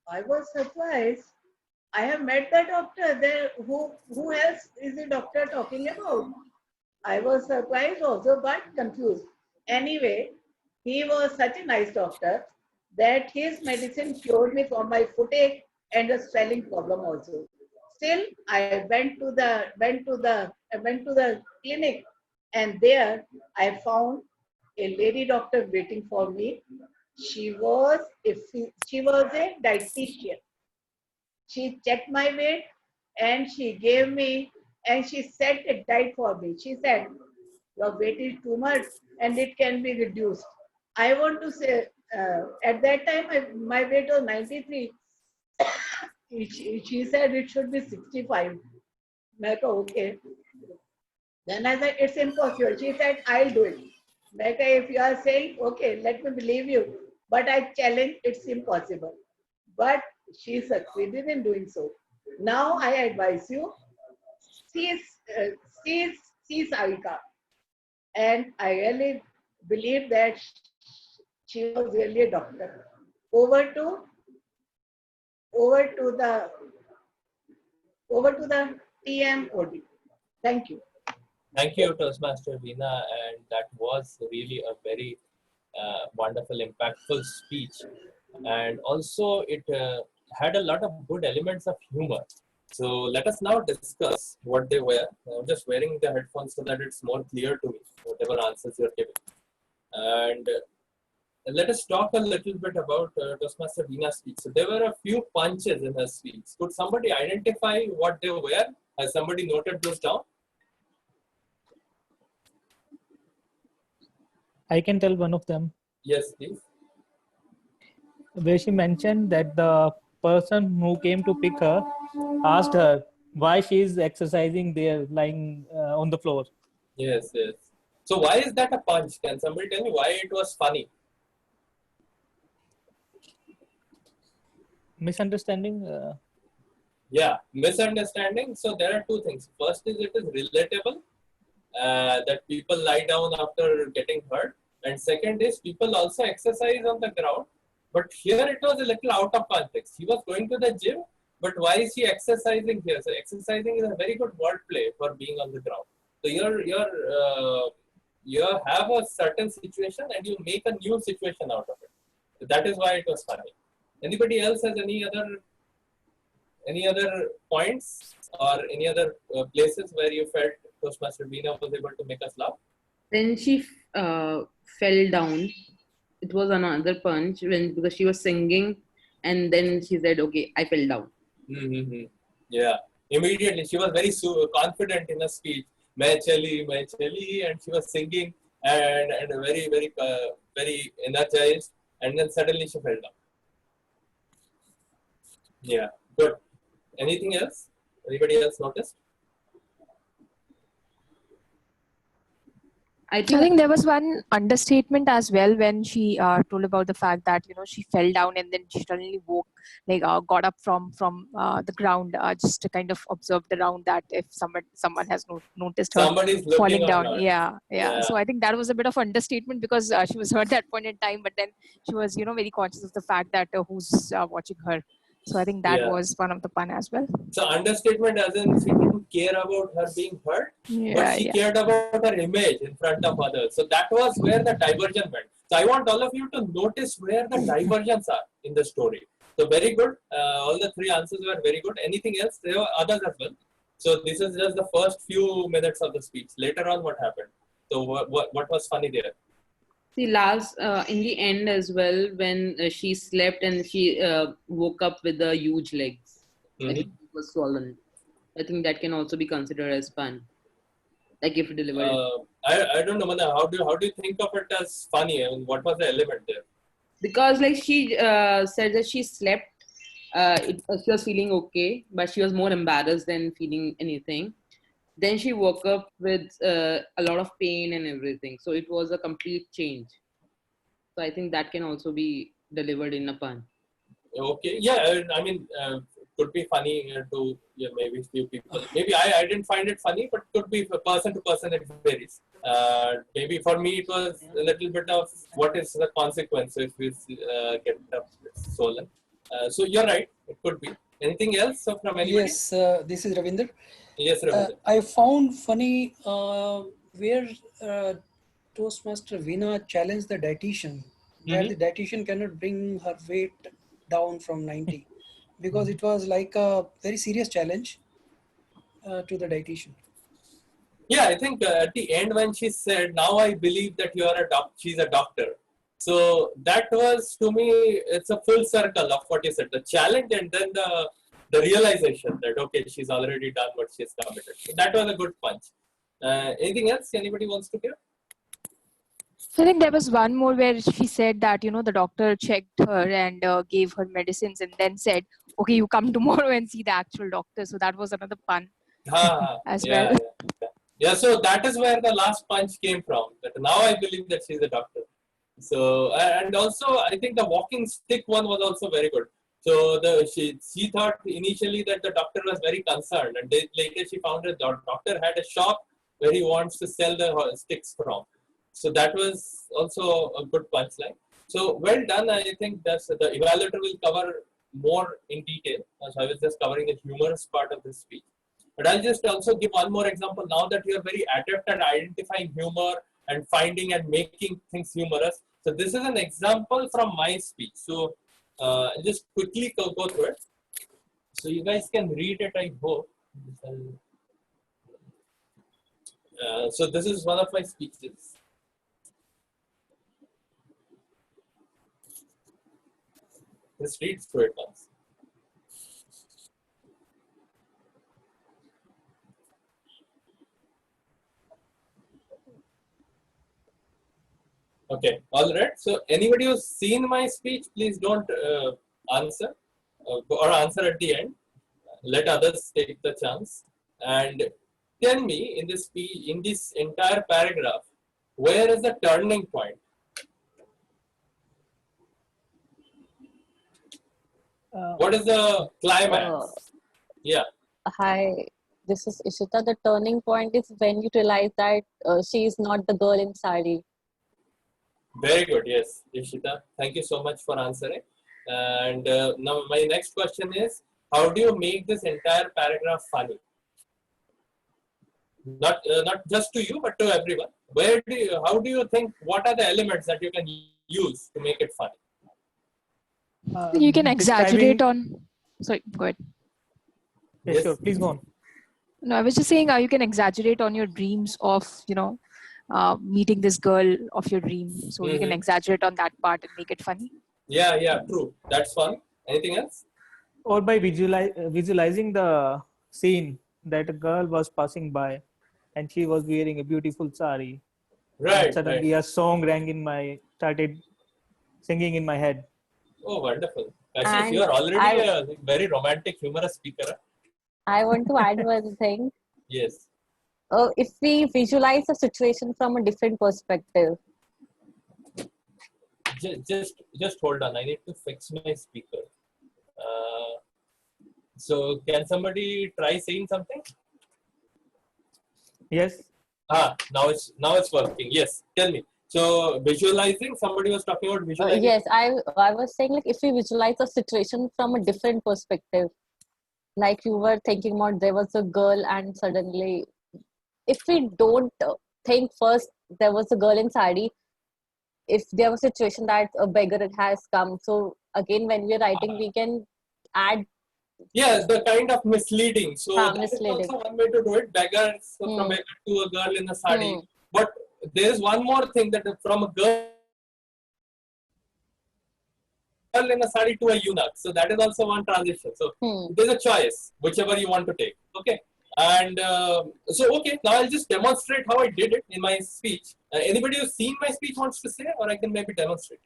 Speaker 7: I was surprised. I have met the doctor there. Who else is the doctor talking about? I was surprised also, but confused. Anyway, He was such a nice doctor that his medicine cured me from my footache and a swelling problem also. Still, I went to the clinic, and there I found a lady doctor waiting for me. She was a dietitian. She checked my weight and she gave me and she set a diet for me. She said, your weight is too much and it can be reduced. I want to say, at that time, my weight was 93. She said it should be 65. I said, okay. Then I said, it's impossible. She said, I'll do it. I said, if you are saying, okay, let me believe you. But I challenge, it's impossible. But she succeeded in doing so. Now I advise you, cease, uh, cease Avika. And I really believe that she was really a doctor. Over to over to the over to the TMOD. Thank you.
Speaker 1: Thank you, Toastmaster Veena, and that was really a very wonderful, impactful speech. And also, it had a lot of good elements of humor. So let us now discuss what they were. I'm just wearing the headphones so that it's more clear to me, whatever answers you're giving. And let us talk a little bit about Toastmaster Veena's speech. So there were a few punches in her speech. Could somebody identify what they were? Has somebody noted those down?
Speaker 6: I can tell one of them.
Speaker 1: Yes, please.
Speaker 6: Where she mentioned that the person who came to pick her asked her why she is exercising there, lying on the floor.
Speaker 1: Yes, yes. So why is that a punch? Can somebody tell me why it was funny?
Speaker 6: Misunderstanding?
Speaker 1: Yeah, misunderstanding. So there are two things. First is it is relatable that people lie down after getting hurt. And second is people also exercise on the ground. But here it was a little out of context. He was going to the gym, but why is he exercising here? So exercising is a very good wordplay for being on the ground. So you have a certain situation and you make a new situation out of it. So that is why it was funny. Anybody else has any other points or any other places where you felt Toastmaster Veena was able to make us laugh?
Speaker 3: Then she fell down. It was another punch because she was singing, and then she said, "Okay, I fell down."
Speaker 1: Mm-hmm. Yeah, immediately she was very confident in her speech. "Main chali," and she was singing and very energized, and then suddenly she fell down. Yeah, good. Anything else? Anybody else noticed?
Speaker 11: I think there was one understatement as well when she told about the fact that she fell down and then she suddenly woke, got up from the ground, just to kind of observe around that if someone has noticed her
Speaker 1: Somebody's looking
Speaker 11: falling down.
Speaker 1: around.
Speaker 11: Yeah. So I think that was a bit of understatement because she was hurt at that point in time, but then she was very conscious of the fact that who's watching her. So I think that was one of the fun as well.
Speaker 1: So understatement as in she didn't care about her being hurt, but she cared about her image in front of others. So that was where the diversion went. So I want all of you to notice where the diversions are in the story. So very good. All the three answers were very good. Anything else? There were others as well. So this is just the first few minutes of the speech. Later on, what happened? So what was funny there?
Speaker 3: See, last in the end as well, when she slept and she woke up with the huge legs, like it was swollen. I think that can also be considered as fun, like if delivered.
Speaker 1: I don't know, Mana, how do you think of it as funny? I mean, what was the element there?
Speaker 3: Because like she said that she slept, she was feeling okay, but she was more embarrassed than feeling anything. Then she woke up with a lot of pain and everything. So it was a complete change. So I think that can also be delivered in a pun.
Speaker 1: Okay, yeah, I mean, could be funny to maybe few people. Maybe I didn't find it funny, but could be person to person it varies. Maybe for me it was a little bit of what is the consequence if we get swollen. So you're right, it could be. Anything else from anybody?
Speaker 12: Yes, this is Ravinder.
Speaker 1: Yes, Ravinder.
Speaker 12: I found funny where Toastmaster Veena challenged the dietitian, where the dietitian cannot bring her weight down from 90 because it was like a very serious challenge to the dietitian.
Speaker 1: Yeah, I think at the end when she said, "Now I believe that you are a she's a doctor." So that was to me, it's a full circle of what you said, the challenge and then the realization that okay, she's already done what she's committed. So that was a good punch. Anything else anybody wants to give?
Speaker 11: So I think there was one more where she said that, the doctor checked her and gave her medicines and then said, okay, you come tomorrow and see the actual doctor. So that was another pun as
Speaker 1: Yeah,
Speaker 11: well.
Speaker 1: yeah. So that is where the last punch came from. That now I believe that she's a doctor. So and also I think the walking stick one was also very good. So she thought initially that the doctor was very concerned, and later she found that the doctor had a shop where he wants to sell the sticks from. So that was also a good punchline. So well done. I think that the evaluator will cover more in detail. So I was just covering the humorous part of this speech. But I'll just also give one more example now that you are very adept at identifying humor and finding and making things humorous. So this is an example from my speech. So I'll just quickly go through it. So you guys can read it, I hope. So this is one of my speeches. Just read through it once. Okay, all right. So anybody who's seen my speech, please don't answer or answer at the end. Let others take the chance and tell me in this speech, in this entire paragraph, where is the turning point? What is the climax? Yeah.
Speaker 13: Hi, this is Ishita. The turning point is when you realize that she is not the girl in sari.
Speaker 1: Very good. Yes, Ishita. Thank you so much for answering. And now my next question is, how do you make this entire paragraph funny? Not just to you, but to everyone. How do you think, what are the elements that you can use to make it funny?
Speaker 11: You can exaggerate on. Sorry, go ahead.
Speaker 6: Yeah, yes. Sure. Please go on.
Speaker 11: No, I was just saying you can exaggerate on your dreams of, meeting this girl of your dream. So you can exaggerate on that part and make it funny.
Speaker 1: Yeah, true. That's fun. Anything else?
Speaker 6: Or by visualizing the scene that a girl was passing by and she was wearing a beautiful sari.
Speaker 1: Right.
Speaker 6: And suddenly a song started singing in my head.
Speaker 1: Oh, wonderful. Ashish, you are already a very romantic, humorous speaker.
Speaker 13: I want to add one thing.
Speaker 1: Yes.
Speaker 13: If we visualize a situation from a different perspective.
Speaker 1: Just hold on. I need to fix my speaker. So can somebody try saying something?
Speaker 6: Yes.
Speaker 1: Now it's working. Yes. Tell me. So visualizing, somebody was talking about visualizing.
Speaker 13: Yes, I was saying like if we visualize a situation from a different perspective, like you were thinking about there was a girl and suddenly, if we don't think first there was a girl in sari, if there was a situation that a beggar has come, so again when we're writing we can add.
Speaker 1: Yes, the kind of misleading. So that
Speaker 13: misleading.
Speaker 1: is also one way to do it. Beggar, so from beggar to a girl in a sari. But there is one more thing, that from a girl in a sari to a eunuch. So that is also one transition. So there's a choice, whichever you want to take. Okay. And okay, now I'll just demonstrate how I did it in my speech. Anybody who's seen my speech wants to say, or I can maybe demonstrate.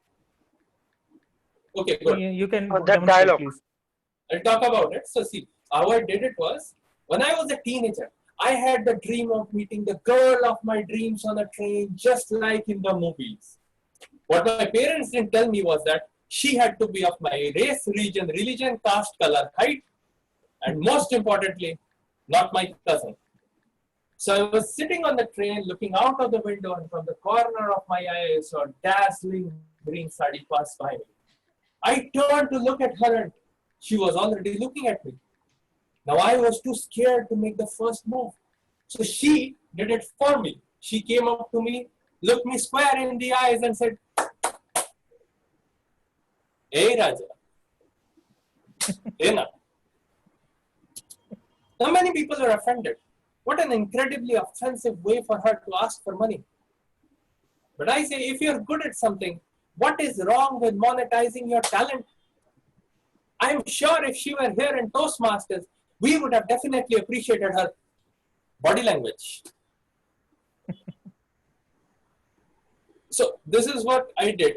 Speaker 1: Okay, good.
Speaker 6: You can
Speaker 10: that dialogue.
Speaker 6: Please.
Speaker 1: I'll talk about it. So see, how I did it was, when I was a teenager, I had the dream of meeting the girl of my dreams on a train, just like in the movies. What my parents didn't tell me was that she had to be of my race, region, religion, caste, color, height, and most importantly, not my cousin. So I was sitting on the train, looking out of the window, and from the corner of my eye, I saw a dazzling green sari pass by me. I turned to look at her, and she was already looking at me. Now I was too scared to make the first move. So she did it for me. She came up to me, looked me square in the eyes and said, "Hey Raja, Ena." Now many people are offended. What an incredibly offensive way for her to ask for money. But I say, if you're good at something, what is wrong with monetizing your talent? I'm sure if she were here in Toastmasters, we would have definitely appreciated her body language. So this is what I did.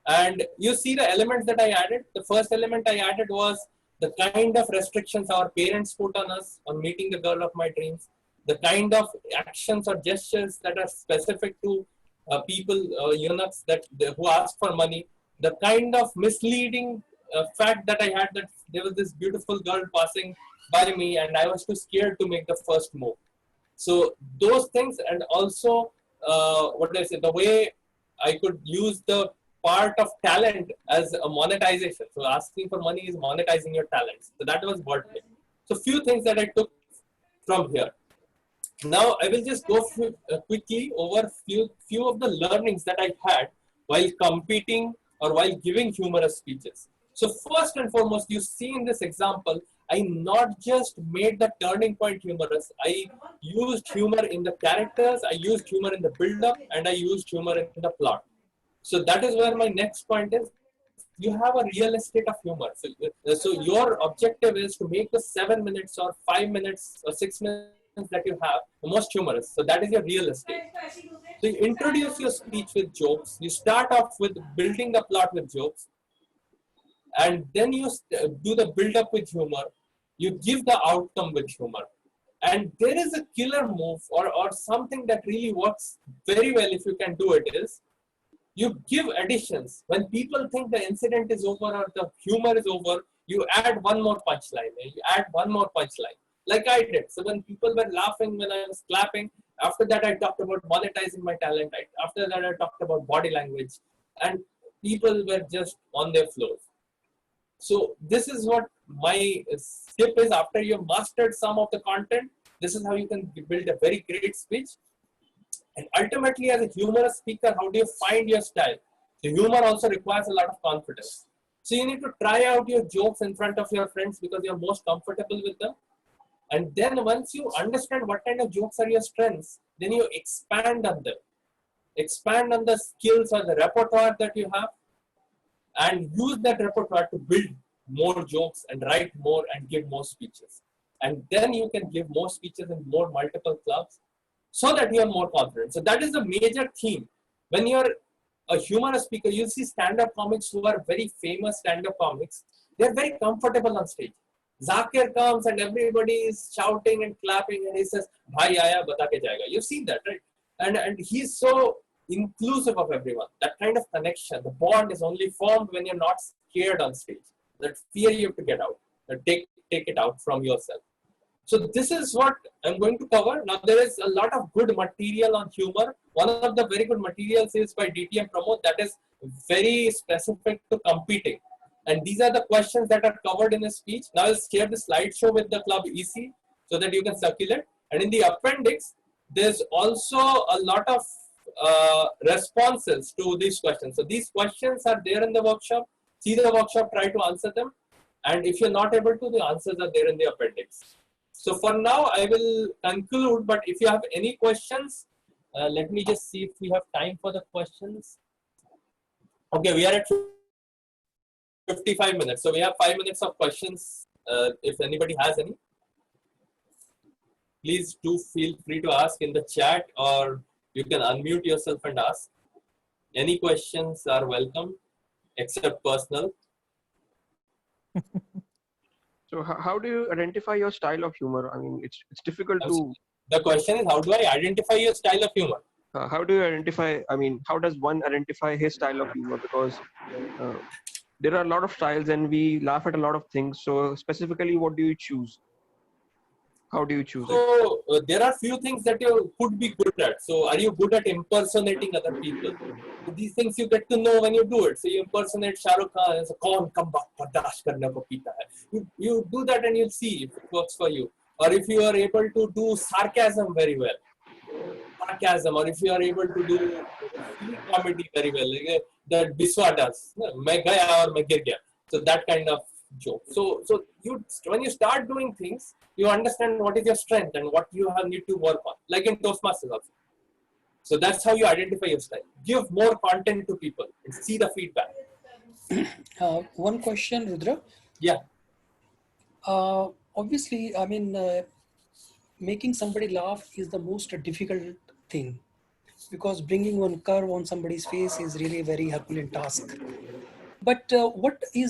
Speaker 1: And you see the elements that I added. The first element I added was the kind of restrictions our parents put on us on meeting the girl of my dreams, the kind of actions or gestures that are specific to people, eunuchs who ask for money, the kind of misleading fact that I had that there was this beautiful girl passing by me and I was too scared to make the first move. So those things, and also what did I say, the way I could use the part of talent as a monetization. So asking for money is monetizing your talents. So that was wordplay. So few things that I took from here. Now I will just go quickly over few of the learnings that I had while competing or while giving humorous speeches. So first and foremost, you see in this example, I not just made the turning point humorous, I used humor in the characters, I used humor in the build-up, and I used humor in the plot. So that is where my next point is. You have a real estate of humor. So your objective is to make the 7 minutes or 5 minutes or 6 minutes that you have the most humorous. So that is your real estate. So you introduce your speech with jokes. You start off with building the plot with jokes. And then you do the build-up with humor. You give the outcome with humor. And there is a killer move or something that really works very well if you can do it is, you give additions. When people think the incident is over or the humor is over, you add one more punchline. You add one more punchline, like I did. So when people were laughing when I was clapping, after that I talked about monetizing my talent. After that I talked about body language, and people were just on their floors. So this is what my tip is. After you've mastered some of the content, this is how you can build a very great speech. And ultimately, as a humorous speaker, how do you find your style? The humor also requires a lot of confidence. So you need to try out your jokes in front of your friends because you're most comfortable with them. And then once you understand what kind of jokes are your strengths, then you expand on them. Expand on the skills or the repertoire that you have, and use that repertoire to build more jokes and write more and give more speeches. And then you can give more speeches in more multiple clubs, so that you are more confident. So that is the major theme. When you're a humorous speaker, you see stand-up comics who are very famous stand-up comics. They're very comfortable on stage. Zakir comes and everybody is shouting and clapping and he says, "Bhai aaya, bata ke jayega." You've seen that, right? And he's so inclusive of everyone. That kind of connection, the bond is only formed when you're not scared on stage. That fear you have to get out. Take it out from yourself. So this is what I'm going to cover. Now there is a lot of good material on humor. One of the very good materials is by DTM Pramod that is very specific to competing. And these are the questions that are covered in his speech. Now I'll share the slideshow with the club EC so that you can circulate. And in the appendix, there's also a lot of responses to these questions. So these questions are there in the workshop. See the workshop, try to answer them. And if you're not able to, the answers are there in the appendix. So for now, I will conclude, but if you have any questions, let me just see if we have time for the questions. Okay, we are at 55 minutes. So we have 5 minutes of questions. If anybody has any, please do feel free to ask in the chat or you can unmute yourself and ask. Any questions are welcome, except personal.
Speaker 5: So how do you identify your style of humor? I mean, it's difficult to...
Speaker 1: The question is, how do I identify your style of humor?
Speaker 5: How do you identify, I mean, how does one identify his style of humor? Because there are a lot of styles and we laugh at a lot of things. So specifically, what do you choose? How do you choose it?
Speaker 1: So there are few things that you could be good at. So are you good at impersonating other people? These things you get to know when you do it. So you impersonate Shah Rukh Khan as a kaun kamba bardash karne ko peeta hai. You do that and you'll see if it works for you. Or if you are able to do sarcasm very well. Sarcasm, or if you are able to do comedy very well. Like, that Biswa does. Main gaya aur main gir gaya. So that kind of joke. So you when you start doing things, you understand what is your strength and what you have need to work on. Like in Toastmasters also. So that's how you identify your style. Give more content to people and see the feedback.
Speaker 12: One question, Rudra.
Speaker 1: Yeah.
Speaker 12: Obviously, I mean, making somebody laugh is the most difficult thing, because bringing one curve on somebody's face is really a very Herculean task. But what you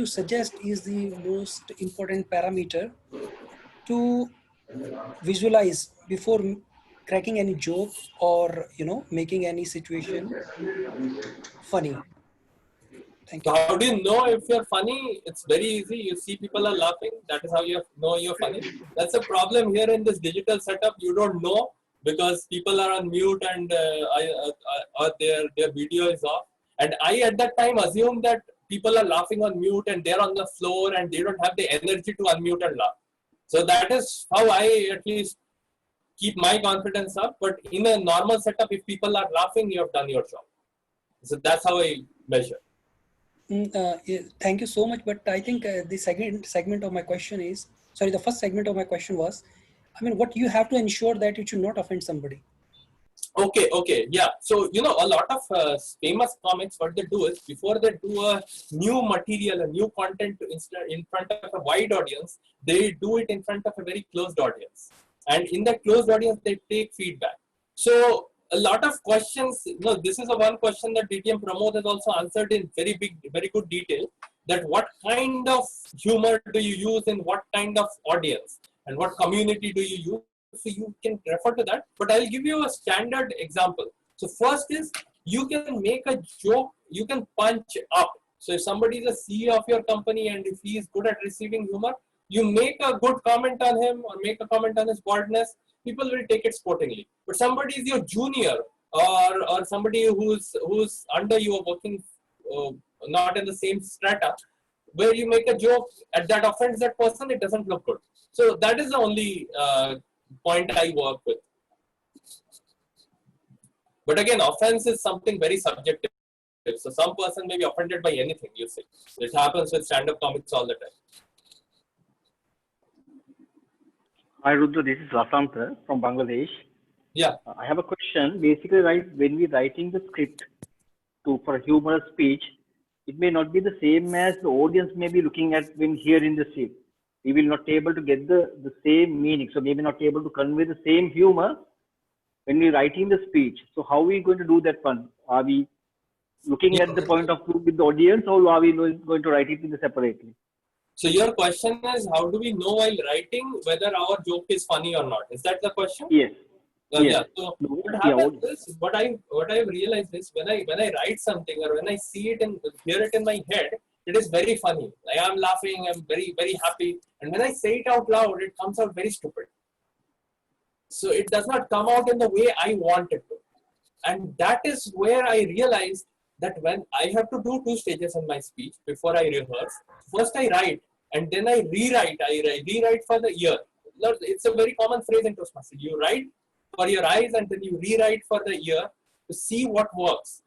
Speaker 12: suggest is the most important parameter to visualize before cracking any joke or making any situation funny. Thank you.
Speaker 1: So how do you know if you're funny? It's very easy. You see people are laughing. That is how you know you're funny. That's a problem here in this digital setup. You don't know because people are on mute and their video is off. And I at that time assumed that people are laughing on mute and they're on the floor and they don't have the energy to unmute and laugh. So that is how I at least keep my confidence up. But in a normal setup, if people are laughing, you have done your job. So that's how I measure.
Speaker 12: Thank you so much. But I think the second segment of my question is, sorry, the first segment of my question was, I mean, what you have to ensure that it should not offend somebody.
Speaker 1: Okay, yeah. So, a lot of famous comics, what they do is, before they do a new material, a new content in front of a wide audience, they do it in front of a very closed audience. And in that closed audience, they take feedback. So, a lot of questions, this is a one question that DTM Pramod has also answered in very good detail, that what kind of humor do you use in what kind of audience and what community do you use? So you can refer to that, but I'll give you a standard example. So first is, you can make a joke, you can punch up. So if somebody is a CEO of your company and if he is good at receiving humor, you make a good comment on him or make a comment on his baldness, people will take it sportingly. But somebody is your junior or somebody who's under you or working not in the same strata, where you make a joke and that offends that person, it doesn't look good. So that is the only point I work with. But again, offense is something very subjective. So some person may be offended by anything you say. It happens with stand-up comics all the time.
Speaker 14: Hi Rudra, this is Vasanta from Bangladesh.
Speaker 1: Yeah.
Speaker 14: I have a question. Basically, when we're writing the script for a humorous speech, it may not be the same as the audience may be looking at when hearing the script. We will not be able to get the same meaning. So maybe not able to convey the same humor when we're writing the speech. So how are we going to do that one? Are we looking at the point of view with the audience, or are we going to write it separately?
Speaker 1: So your question is, how do we know while writing whether our joke is funny or not? Is that the question?
Speaker 14: Yes.
Speaker 1: Yes. Yeah. So what happens is, what I've realized is, when I write something or when I see it and hear it in my head, it is very funny. Like I'm laughing, I'm very, very happy. And when I say it out loud, it comes out very stupid. So it does not come out in the way I want it to. And that is where I realized that when I have to do 2 stages in my speech before I rehearse. First I write and then I rewrite. I rewrite for the ear. It's a very common phrase in Toastmasters. You write for your eyes and then you rewrite for the ear to see what works.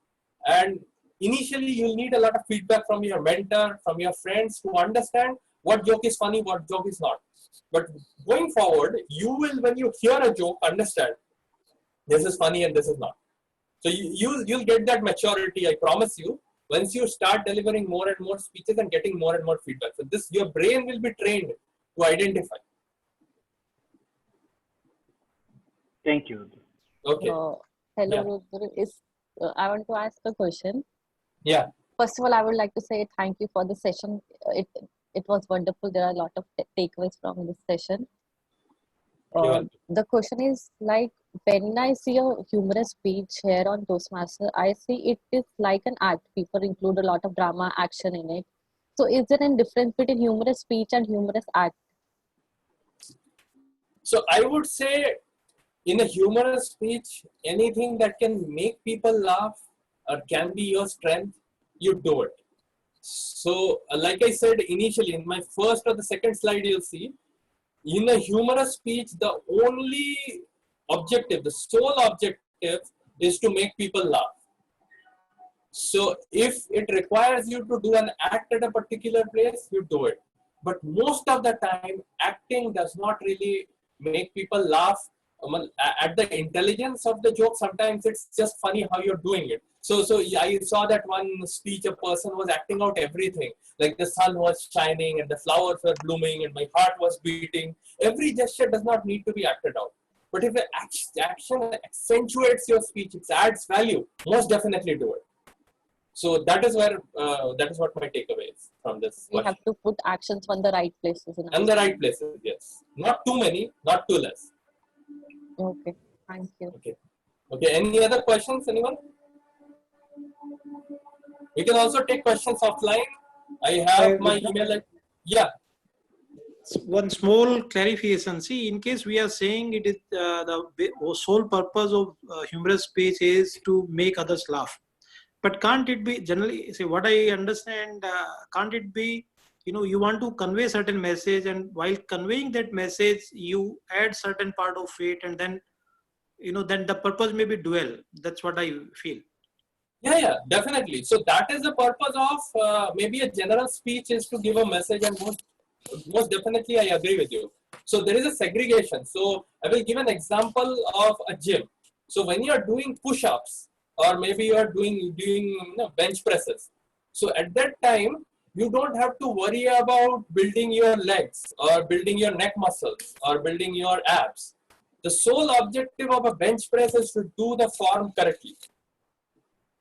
Speaker 1: And initially, you'll need a lot of feedback from your mentor, from your friends to understand what joke is funny, what joke is not. But going forward, you will, when you hear a joke, understand this is funny and this is not. So you'll get that maturity, I promise you, once you start delivering more and more speeches and getting more and more feedback. So your brain will be trained to identify.
Speaker 14: Thank you.
Speaker 1: Okay.
Speaker 13: Hello,
Speaker 1: Yeah.
Speaker 13: Rudra. I want to ask a question.
Speaker 1: Yeah.
Speaker 13: First of all, I would like to say thank you for the session. It was wonderful. There are a lot of takeaways from this session. The question is, like, when I see a humorous speech here on Toastmaster, I see it is like an act. People include a lot of drama, action in it. So is there a difference between humorous speech and humorous act?
Speaker 1: So I would say, in a humorous speech, anything that can make people laugh or can be your strength, you do it. So, like I said initially, in my first or the second slide, you'll see, in a humorous speech, the only objective, the sole objective is to make people laugh. So if it requires you to do an act at a particular place, you do it. But most of the time, acting does not really make people laugh at the intelligence of the joke. Sometimes it's just funny how you're doing it. So I saw that one speech, a person was acting out everything. Like the sun was shining and the flowers were blooming and my heart was beating. Every gesture does not need to be acted out. But if the action accentuates your speech, it adds value, most definitely do it. So that is where that is what my takeaway is from this.
Speaker 13: We have to put actions on the right places.
Speaker 1: On the right places, yes. Not too many, not too less.
Speaker 13: Okay, thank you.
Speaker 1: Okay. Any other questions, anyone? We can also take questions offline. I have my email. Yeah.
Speaker 2: One small clarification. See, in case we are saying it is the sole purpose of humorous speech is to make others laugh. But can't it be generally, say what I understand, can't it be, you want to convey certain message, and while conveying that message, you add certain part of it, and then, then the purpose may be dual. That's what I feel.
Speaker 1: Yeah, definitely. So that is the purpose of maybe a general speech is to give a message, and most definitely I agree with you. So there is a segregation. So I will give an example of a gym. So when you are doing push-ups, or maybe you are doing bench presses. So at that time, you don't have to worry about building your legs or building your neck muscles or building your abs. The sole objective of a bench press is to do the form correctly.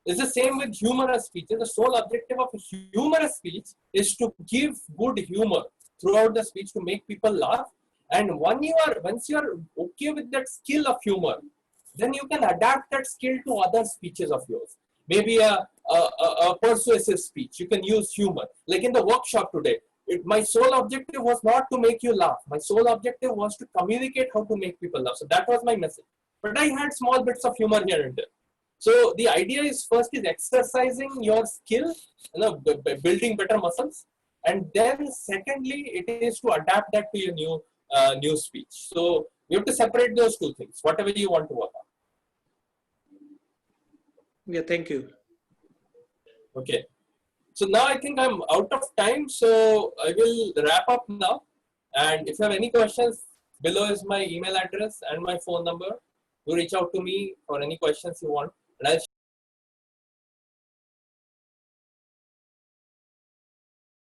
Speaker 1: It's the same with humorous speech. The sole objective of a humorous speech is to give good humor throughout the speech to make people laugh. And once you are okay with that skill of humor, then you can adapt that skill to other speeches of yours. Maybe a persuasive speech, you can use humor. Like in the workshop today, my sole objective was not to make you laugh. My sole objective was to communicate how to make people laugh. So that was my message. But I had small bits of humor here and there. So the idea is first is exercising your skill, building better muscles. And then secondly, it is to adapt that to your new speech. So you have to separate those two things, whatever you want to work on.
Speaker 2: Yeah, thank you.
Speaker 1: Okay. So now I think I'm out of time. So I will wrap up now. And if you have any questions, below is my email address and my phone number. You reach out to me for any questions you want. And I'll